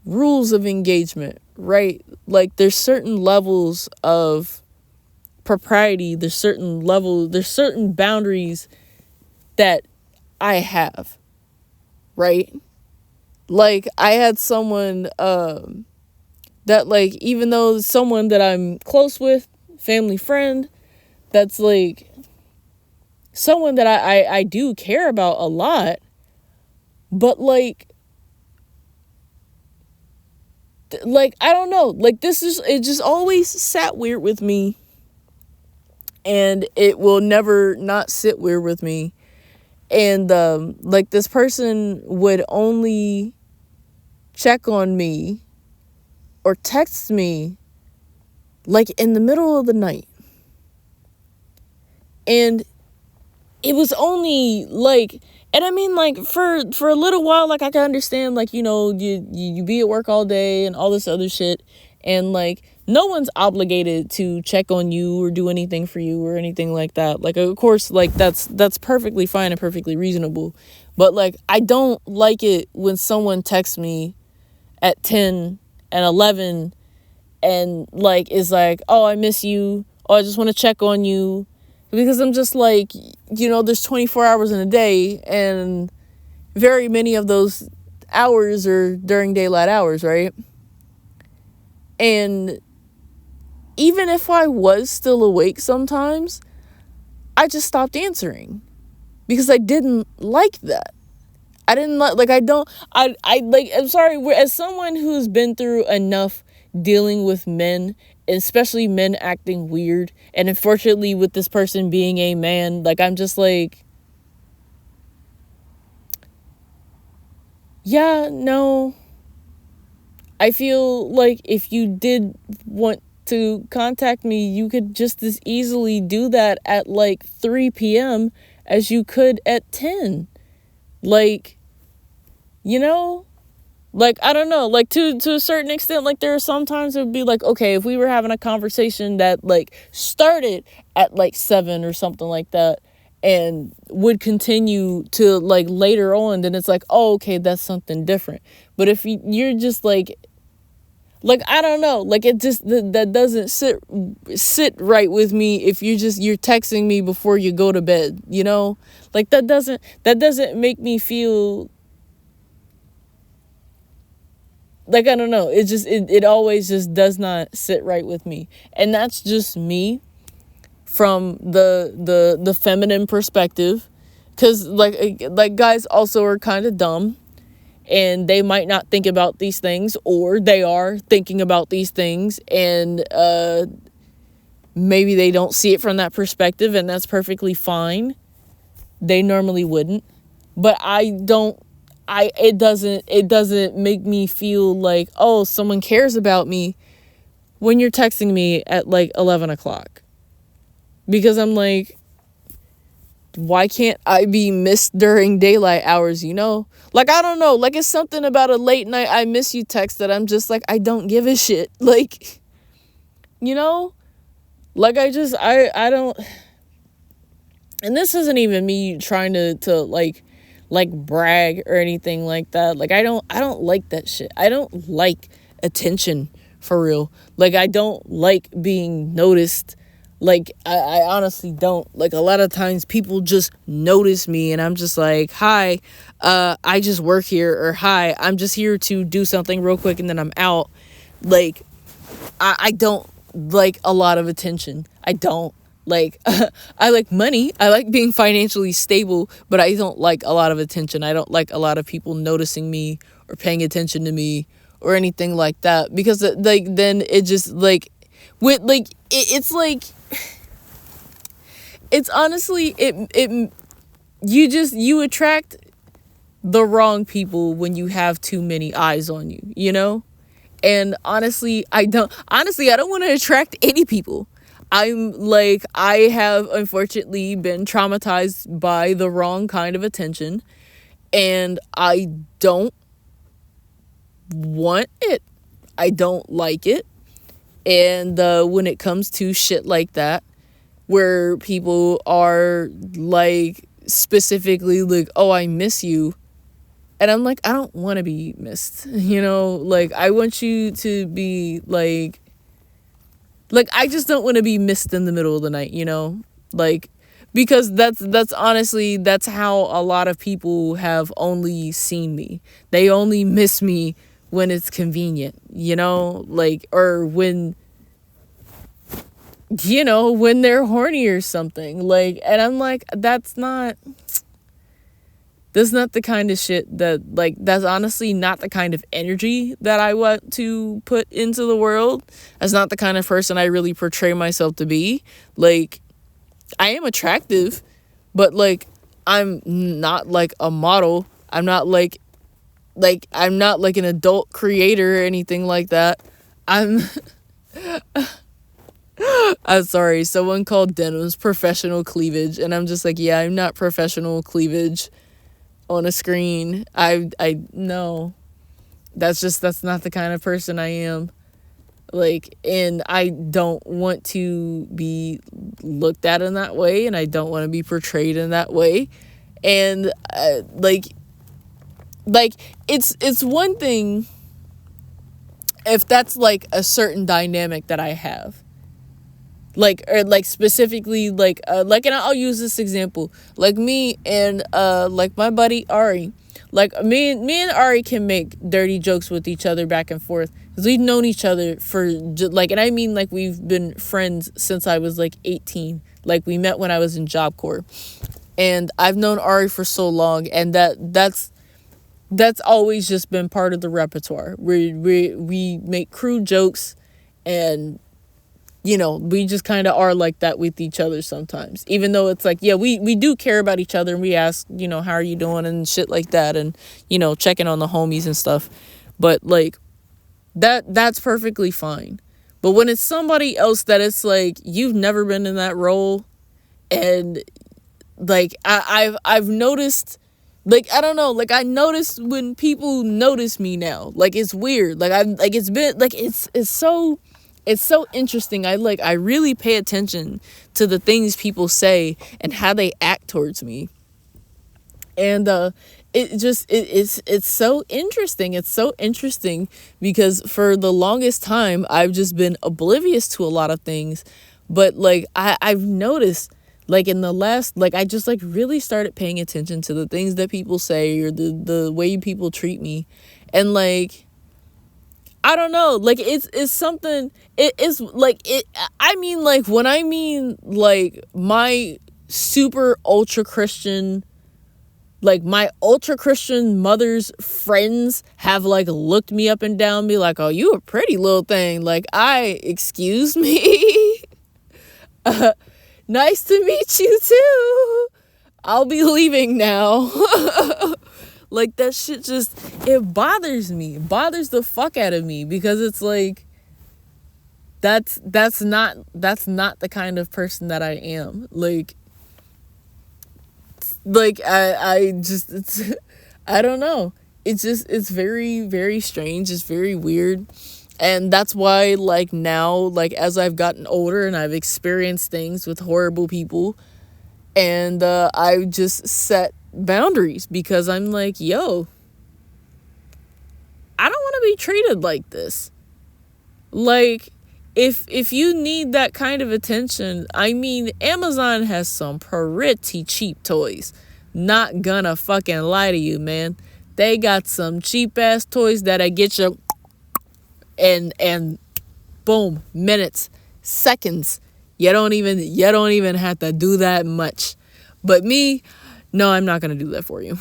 rules of engagement, right? Like there's certain levels of propriety, there's certain boundaries that I have, right? Like I had someone that like, even though someone that I'm close with, family friend, that's like someone that I do care about a lot, but like I don't know, like it just always sat weird with me, and it will never not sit weird with me. And like this person would only check on me or text me like in the middle of the night. And it was only like, and I mean, like for a little while, like I can understand, like, you be at work all day and all this other shit, and like no one's obligated to check on you or do anything for you or anything like that. Like, of course, like that's perfectly fine and perfectly reasonable. But like, I don't like it when someone texts me at 10 and 11 and like is like, oh, I miss you, oh, I just want to check on you, because I'm just like, there's 24 hours in a day, and very many of those hours are during daylight hours, right? And even if I was still awake sometimes, I just stopped answering because I didn't like that. I didn't like, I'm sorry, as someone who's been through enough dealing with men, especially men acting weird, and unfortunately with this person being a man, like, I'm just like, yeah, no, I feel like if you did want to contact me, you could just as easily do that at like 3 p.m. as you could at 10. Like, like, I don't know, like to a certain extent, like there are sometimes it would be like, okay, if we were having a conversation that like started at like 7 or something like that and would continue to like later on, then it's like, oh, okay, that's something different. But if you're just like, I don't know, like it just, that doesn't sit right with me if you're texting me before you go to bed, like that doesn't make me feel like, I don't know, it just, it always just does not sit right with me. And that's just me from the feminine perspective, because like guys also are kind of dumb, and they might not think about these things, or they are thinking about these things, and maybe they don't see it from that perspective, and that's perfectly fine. They normally wouldn't, but it doesn't make me feel like, oh, someone cares about me when you're texting me at like 11 o'clock, because I'm like, why can't I be missed during daylight hours, Like, I don't know, like it's something about a late night I miss you text that I'm just like, I don't give a shit. Like, like I don't, and this isn't even me trying to like brag or anything like that. Like, I don't like that shit. I don't like attention, for real. Like, I don't like being noticed. Like, I honestly don't. Like, a lot of times people just notice me and I'm just like, hi, I just work here, or hi, I'm just here to do something real quick and then I'm out. Like, I don't like a lot of attention. I don't. Like, I like money. I like being financially stable, but I don't like a lot of attention. I don't like a lot of people noticing me or paying attention to me or anything like that, because like then it just like with like it's like it's honestly it you attract the wrong people when you have too many eyes on you, you know? And honestly, I don't want to attract any people. I'm like, I have unfortunately been traumatized by the wrong kind of attention, and I don't want it. I don't like it. And when it comes to shit like that, where people are like specifically like, oh, I miss you. And I'm like, I don't want to be missed, you know? Like, I want you to be like, I just don't want to be missed in the middle of the night, you know? Like, because that's honestly, that's how a lot of people have only seen me. They only miss me when it's convenient, you know? Like, or when, you know, when they're horny or something. Like, and I'm like, that's not the kind of shit that, like, that's honestly not the kind of energy that I want to put into the world. That's not the kind of person I really portray myself to be. Like, I am attractive, but, like, I'm not, like, a model. I'm not, like, I'm not, like, an adult creator or anything like that. I'm sorry, someone called denims professional cleavage, and I'm just like, yeah, I'm not professional cleavage on a screen. I no, that's not the kind of person I am. Like, and I don't want to be looked at in that way, and I don't want to be portrayed in that way. And like it's one thing if that's like a certain dynamic that I have, like, or like specifically like and I'll use this example, like me and like my buddy Ari. Like, me and Ari can make dirty jokes with each other back and forth, because we've known each other for like, and I mean, like, we've been friends since I was like 18. Like, we met when I was in Job Corps, and I've known Ari for so long, and that's always just been part of the repertoire. We make crude jokes, and you know, we just kind of are like that with each other sometimes, even though it's like, yeah, we do care about each other, and we ask, you know, how are you doing and shit like that, and, you know, checking on the homies and stuff. But like, that's perfectly fine. But when it's somebody else that it's like, you've never been in that role, and like, I've noticed, like, I don't know, like, I notice when people notice me now, like, it's weird. Like, I'm like, it's been like, it's so interesting. I really pay attention to the things people say and how they act towards me. And it's so interesting. It's so interesting because for the longest time I've just been oblivious to a lot of things. But like, I've noticed, like, in the last, like, I just like really started paying attention to the things that people say, or the way people treat me. And like, I don't know, like, it's something, it is like, it, I mean, like, when I mean, like, my super ultra Christian, like, my ultra Christian mother's friends have like looked me up and down, be like, oh, you a pretty little thing. Like, excuse me. Nice to meet you too. I'll be leaving now. Like, that shit just, it bothers me. It bothers the fuck out of me, because it's like, that's not the kind of person that I am. Like I just, it's, I don't know. It's just, it's very, very strange. It's very weird. And that's why, like, now, like, as I've gotten older and I've experienced things with horrible people, and I just set boundaries, because I'm like, yo, I don't want to be treated like this. Like, if you need that kind of attention, I mean, Amazon has some pretty cheap toys. Not gonna fucking lie to you, man. They got some cheap ass toys that'll get you and boom, minutes, seconds. You don't even have to do that much. But me, no, I'm not gonna do that for you.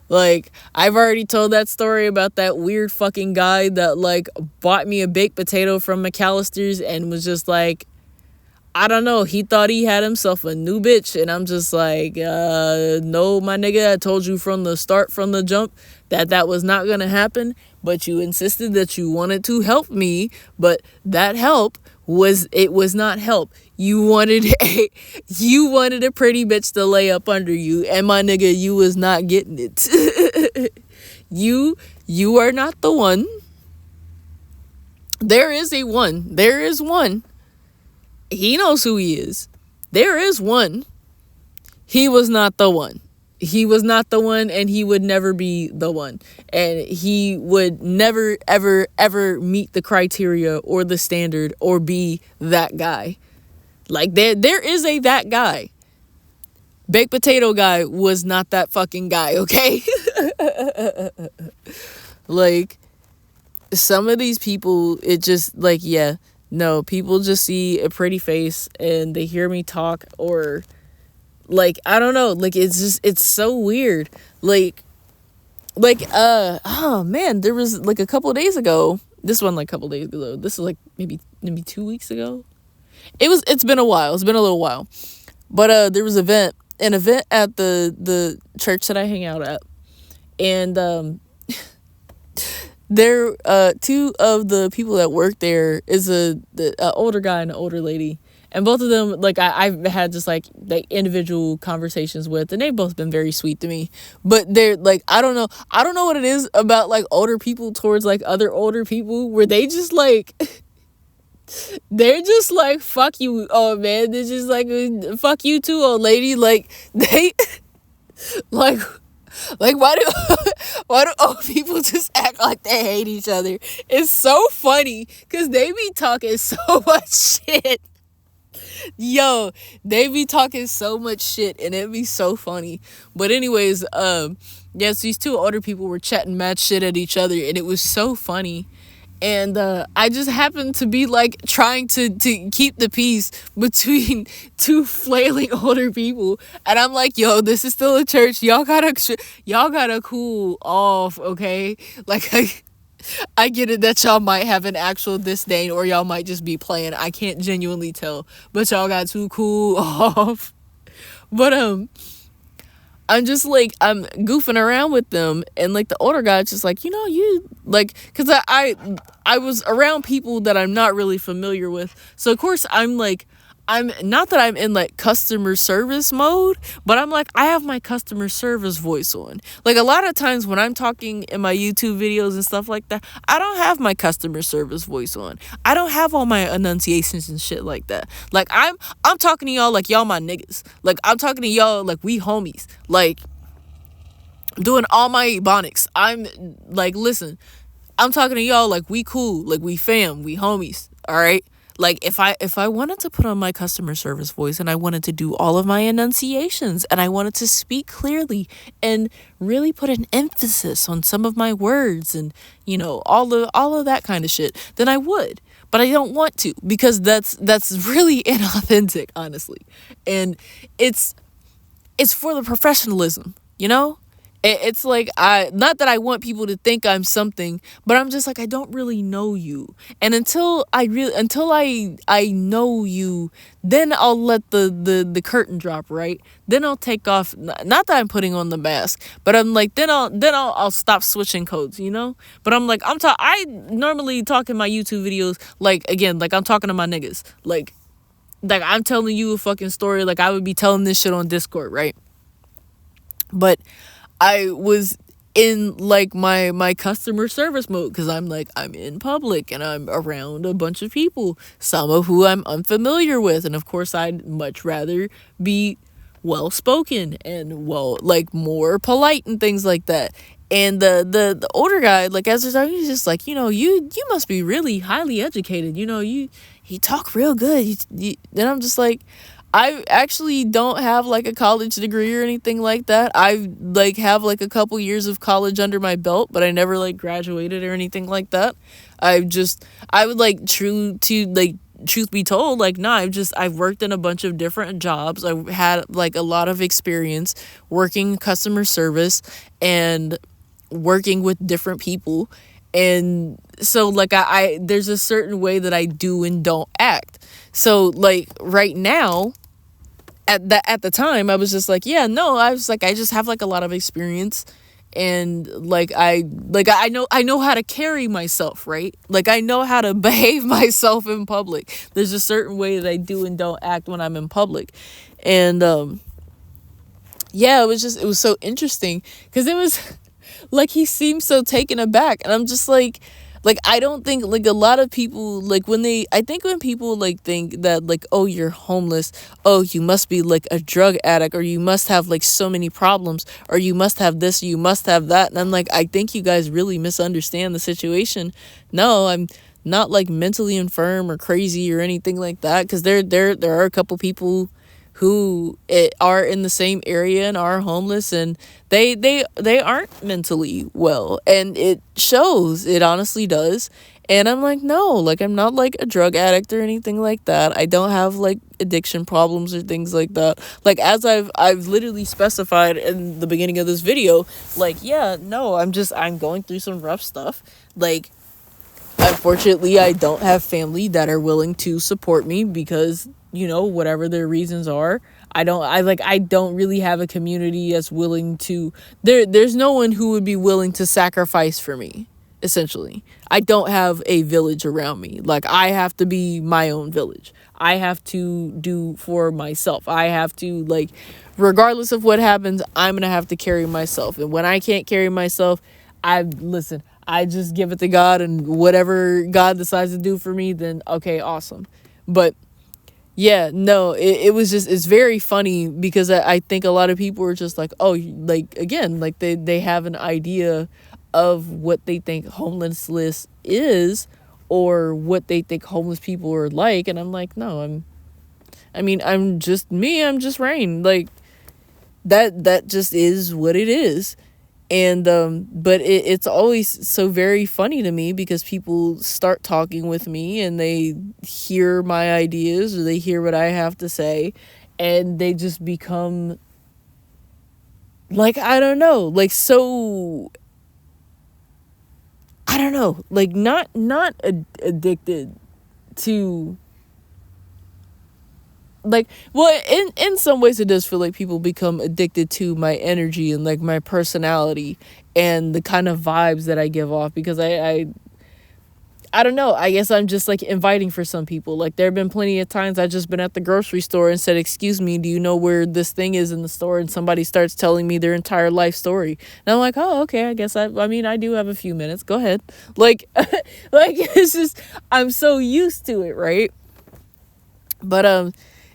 Like, I've already told that story about that weird fucking guy that, like, bought me a baked potato from McAllister's and was just like, I don't know, he thought he had himself a new bitch. And I'm just like, no, my nigga, I told you from the start, from the jump, that was not gonna happen. But you insisted that you wanted to help me. But that help was not help. You wanted a pretty bitch to lay up under you, and my nigga, you was not getting it. you are not the one. There is one. He knows who he is. There is one. He was not the one. He was not the one, and he would never be the one. And he would never, ever, ever meet the criteria or the standard or be that guy. Like, there is that guy. Baked potato guy was not that fucking guy, okay? Like, some of these people, it just, like, yeah, no, people just see a pretty face and they hear me talk, or, like, I don't know, like, it's so weird. Like, oh man, there was, like, a couple of days ago, this was like maybe 2 weeks ago. It's been a while. It's been a little while. But there was an event at the church that I hang out at. And there two of the people that work there is a older guy and an older lady. And both of them, like, I've had just like individual conversations with, and they've both been very sweet to me. But they're like, I don't know what it is about, like, older people towards, like, other older people, where they just, like, they're just like, fuck you, old man. They're just like, fuck you too, old lady. Like, they, like why do old people just act like they hate each other? It's so funny, because they be talking so much shit. Yo, they be talking so much shit, and it be so funny. But anyways, yes, these two older people were chatting mad shit at each other, and it was so funny. And I just happened to be, like, trying to keep the peace between two flailing older people. And I'm like, yo, this is still a church. Y'all gotta cool off, okay? Like, I get it that y'all might have an actual disdain, or y'all might just be playing. I can't genuinely tell. But y'all got to cool off. But, I'm just, like, I'm goofing around with them, and, like, the older guy's just like, you know, you, like, because I was around people that I'm not really familiar with, so, of course, I'm, like, I'm not that I'm in, like, customer service mode, but I'm like, I have my customer service voice on. Like, a lot of times when I'm talking in my YouTube videos and stuff like that, I don't have my customer service voice on. I don't have all my enunciations and shit like that. Like, I'm talking to y'all like y'all my niggas. Like, I'm talking to y'all like we homies. Like, doing all my ebonics. I'm like, listen, I'm talking to y'all like we cool, like we fam, we homies. All right. Like, if I wanted to put on my customer service voice, and I wanted to do all of my enunciations, and I wanted to speak clearly and really put an emphasis on some of my words, and, you know, all of that kind of shit, then I would. But I don't want to, because that's really inauthentic, honestly. And it's for the professionalism, you know? It's like, not that I want people to think I'm something, but I'm just like, I don't really know you. And until I know you, then I'll let the curtain drop, right? Then I'll take off, not that I'm putting on the mask, but I'm like, then I'll stop switching codes, you know? But I'm like, I normally talk in my YouTube videos, like, again, like, I'm talking to my niggas. Like, I'm telling you a fucking story, like I would be telling this shit on Discord, right? But I was in, like, my customer service mode, because I'm like, I'm in public and I'm around a bunch of people, some of who I'm unfamiliar with, and of course I'd much rather be well spoken and, well, like, more polite and things like that. And the older guy, like, as they're talking, he's just like, you must be really highly educated. You talk real good. And I'm just like, I actually don't have like a college degree or anything like that. I like have like a couple years of college under my belt, but I never like graduated or anything like that. I would like truth be told, like, nah, I've worked in a bunch of different jobs. I've had like a lot of experience working customer service and working with different people. And so like I there's a certain way that I do and don't act. So like right now, at the time, I was just like, yeah, no, I was like, I just have like a lot of experience, and like I know how to carry myself, right? Like I know how to behave myself in public. There's a certain way that I do and don't act when I'm in public. And yeah, it was so interesting because it was like he seemed so taken aback, and I'm just like I don't think like a lot of people like I think when people like think that like, oh, you're homeless, oh, you must be like a drug addict, or you must have like so many problems, or you must have this, or you must have that. And I'm like, I think you guys really misunderstand the situation. No, I'm not like mentally infirm or crazy or anything like that, because there are a couple people who are in the same area and are homeless, and they aren't mentally well, and it shows. It honestly does. And I'm like, no, like I'm not like a drug addict or anything like that. I don't have like addiction problems or things like that. Like, as I've literally specified in the beginning of this video, like, yeah, no, I'm going through some rough stuff. Like, unfortunately, I don't have family that are willing to support me because, whatever their reasons are. I don't really have a community that's willing to, there's no one who would be willing to sacrifice for me, essentially. I don't have a village around me. Like, I have to be my own village. I have to do for myself. I have to, like, regardless of what happens, I'm going to have to carry myself. And when I can't carry myself, I just give it to God, and whatever God decides to do for me, then okay, awesome. But yeah, no, it was just, it's very funny because I think a lot of people are just like, oh, like, again, like they have an idea of what they think homelessness is, or what they think homeless people are like. And I'm like, no, I'm just me. I'm just Raine. Like, that just is what it is. And but it's always so very funny to me because people start talking with me and they hear my ideas, or they hear what I have to say, and they just become like, I don't know, like, so, I don't know, like, not addicted to, like, well, in some ways it does feel like people become addicted to my energy and like my personality and the kind of vibes that I give off, because I don't know, I guess I'm just like inviting for some people. Like, there have been plenty of times I've just been at the grocery store and said, excuse me, do you know where this thing is in the store? And somebody starts telling me their entire life story, and I'm like, oh, okay, I guess I do have a few minutes, go ahead. Like like, it's just, I'm so used to it, right? But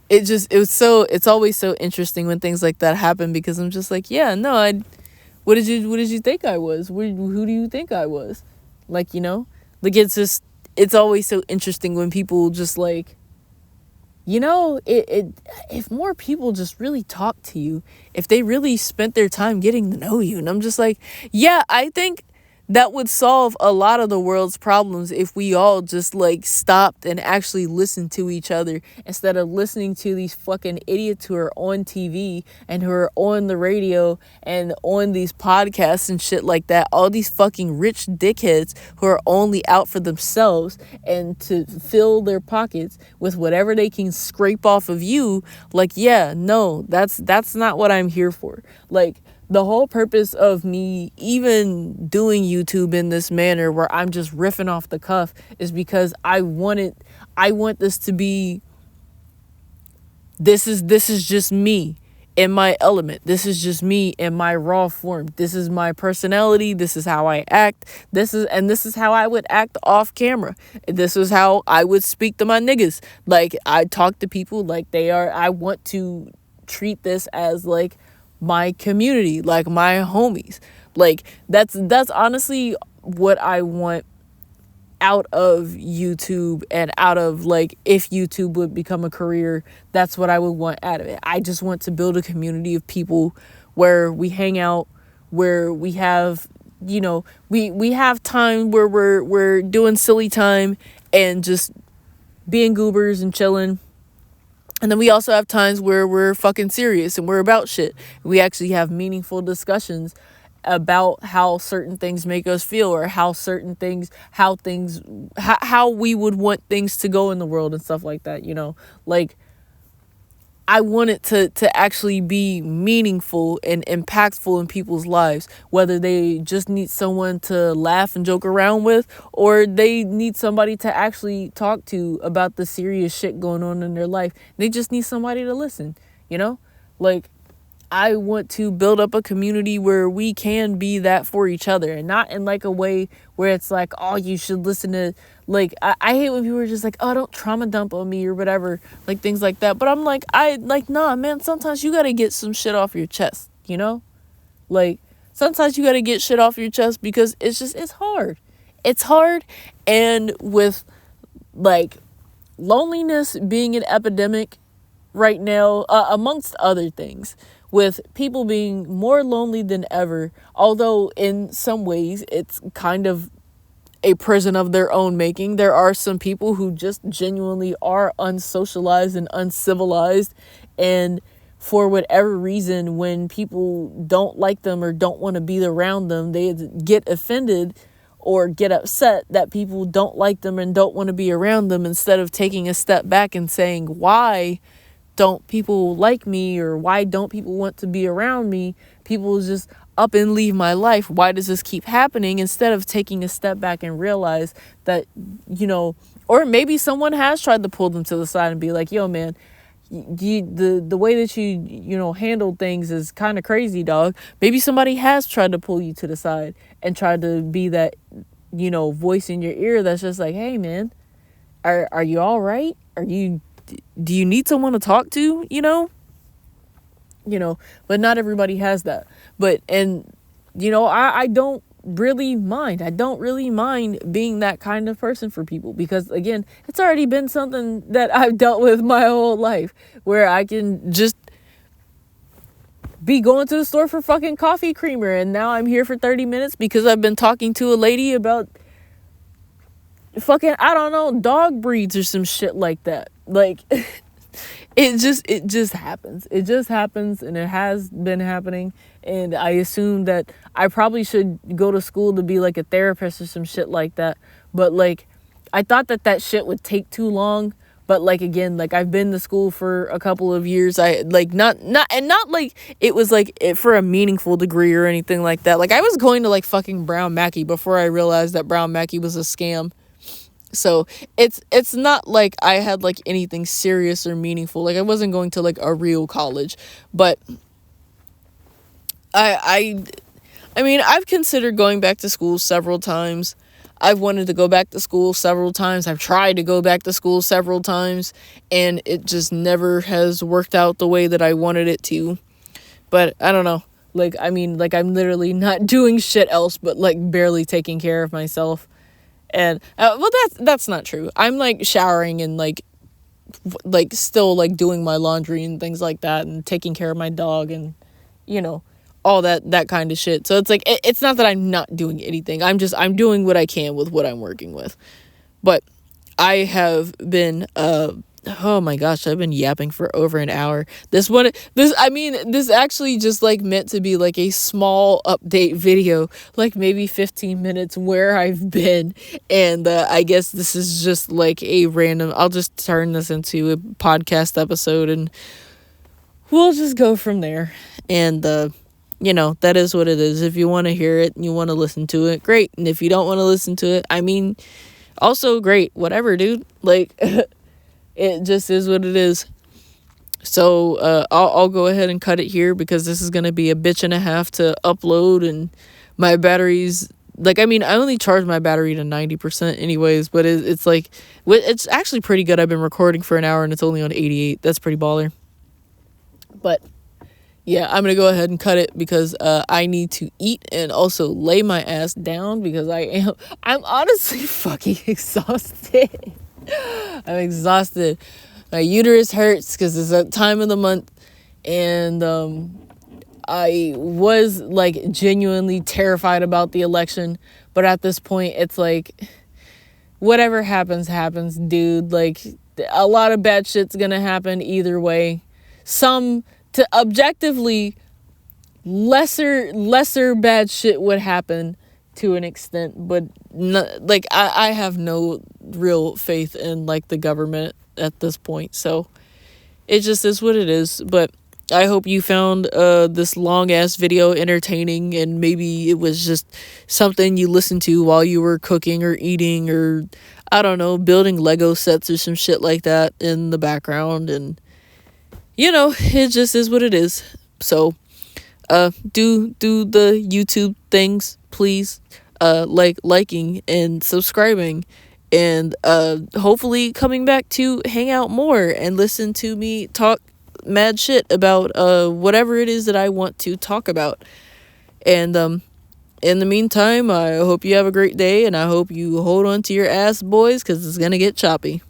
it's always so interesting when things like that happen, because I'm just like, yeah, no, what did you think I was? Who do you think I was? Like, like, it's always so interesting when people just like, if more people just really talk to you, if they really spent their time getting to know you. And I'm just like, yeah, I think that would solve a lot of the world's problems if we all just like stopped and actually listened to each other, instead of listening to these fucking idiots who are on TV and who are on the radio and on these podcasts and shit like that. All these fucking rich dickheads who are only out for themselves and to fill their pockets with whatever they can scrape off of you. Like, yeah, no, that's not what I'm here for. Like, the whole purpose of me even doing YouTube in this manner, where I'm just riffing off the cuff, is because I want this to be, this is just me in my element. This is just me in my raw form. This is my personality. This is how I act. This is how I would act off camera. This is how I would speak to my niggas. Like, I talk to people like they are. I want to treat this as like my community, like my homies. Like, that's honestly what I want out of YouTube, and out of, like, if YouTube would become a career, that's what I would want out of it. I just want to build a community of people where we hang out, where we have, we have time where we're doing silly time and just being goobers and chilling. And then we also have times where we're fucking serious and we're about shit. We actually have meaningful discussions about how certain things make us feel, or how we would want things to go in the world and stuff like that, like, I want it to actually be meaningful and impactful in people's lives, whether they just need someone to laugh and joke around with, or they need somebody to actually talk to about the serious shit going on in their life. They just need somebody to listen, like, I want to build up a community where we can be that for each other, and not in like a way where it's like, oh, you should listen to, like, I hate when people are just like, oh, don't trauma dump on me or whatever, like things like that. But I'm like, nah, man, sometimes you got to get some shit off your chest, like, sometimes you got to get shit off your chest, because it's hard. It's hard. And with, like, loneliness being an epidemic right now, amongst other things, with people being more lonely than ever, although in some ways it's kind of a prison of their own making. There are some people who just genuinely are unsocialized and uncivilized, and for whatever reason, when people don't like them or don't want to be around them, they get offended or get upset that people don't like them and don't want to be around them, instead of taking a step back and saying, why don't people like me, or why don't people want to be around me? People just up and leave my life. Why does this keep happening? Instead of taking a step back and realize that, or maybe someone has tried to pull them to the side and be like, yo, man, the way that you handle things is kind of crazy, dog. Maybe somebody has tried to pull you to the side and tried to be that, voice in your ear that's just like, hey, man, are you all right? Do you need someone to talk to, but not everybody has that. But, and, I don't really mind. I don't really mind being that kind of person for people, because, again, it's already been something that I've dealt with my whole life, where I can just be going to the store for fucking coffee creamer, and now I'm here for 30 minutes because I've been talking to a lady about fucking, I don't know, dog breeds or some shit like that. Like, it just happens. It just happens, and it has been happening. And I assume that I probably should go to school to be like a therapist or some shit like that. But, like, I thought that shit would take too long. But, like, again, like, I've been to school for a couple of years. I, like, not like it was like it for a meaningful degree or anything like that. Like, I was going to, like, fucking Brown Mackie before I realized that Brown Mackie was a scam. So it's not like I had like anything serious or meaningful. Like, I wasn't going to like a real college, but I mean, I've considered going back to school several times. I've wanted to go back to school several times. I've tried to go back to school several times, and it just never has worked out the way that I wanted it to. But I don't know. Like, I mean, like, I'm literally not doing shit else but like barely taking care of myself. And, well, that's not true. I'm, like, showering and, like, still, like, doing my laundry and things like that, and taking care of my dog and, all that kind of shit. So it's, like, it's not that I'm not doing anything. I'm doing what I can with what I'm working with. But I have been, oh my gosh, I've been yapping for over an hour. This actually just like meant to be like a small update video, like maybe 15 minutes where I've been. And I guess this is just like a random, I'll just turn this into a podcast episode and we'll just go from there. And, that is what it is. If you want to hear it and you want to listen to it, great. And if you don't want to listen to it, I mean, also great, whatever, dude. Like, it just is what it is. So I'll go ahead and cut it here, because this is going to be a bitch and a half to upload, and my battery's, like, I mean, I only charge my battery to 90% anyways, but it's like, it's actually pretty good. I've been recording for an hour and it's only on 88. That's pretty baller. But yeah, I'm gonna go ahead and cut it because I need to eat and also lay my ass down because I'm honestly fucking exhausted. I'm exhausted. My uterus hurts because it's that time of the month, and I was like genuinely terrified about the election, but at this point it's like whatever happens, dude. Like, a lot of bad shit's gonna happen either way. Some, to objectively, lesser bad shit would happen to an extent, but like I have no real faith in like the government at this point, so it just is what it is. But I hope you found this long ass video entertaining, and maybe it was just something you listened to while you were cooking or eating, or I don't know, building Lego sets or some shit like that in the background. And you know, it just is what it is. So do the YouTube things, please. Liking and subscribing, and hopefully coming back to hang out more and listen to me talk mad shit about whatever it is that I want to talk about. And in the meantime, I hope you have a great day, and I hope you hold on to your ass, boys, because it's gonna get choppy.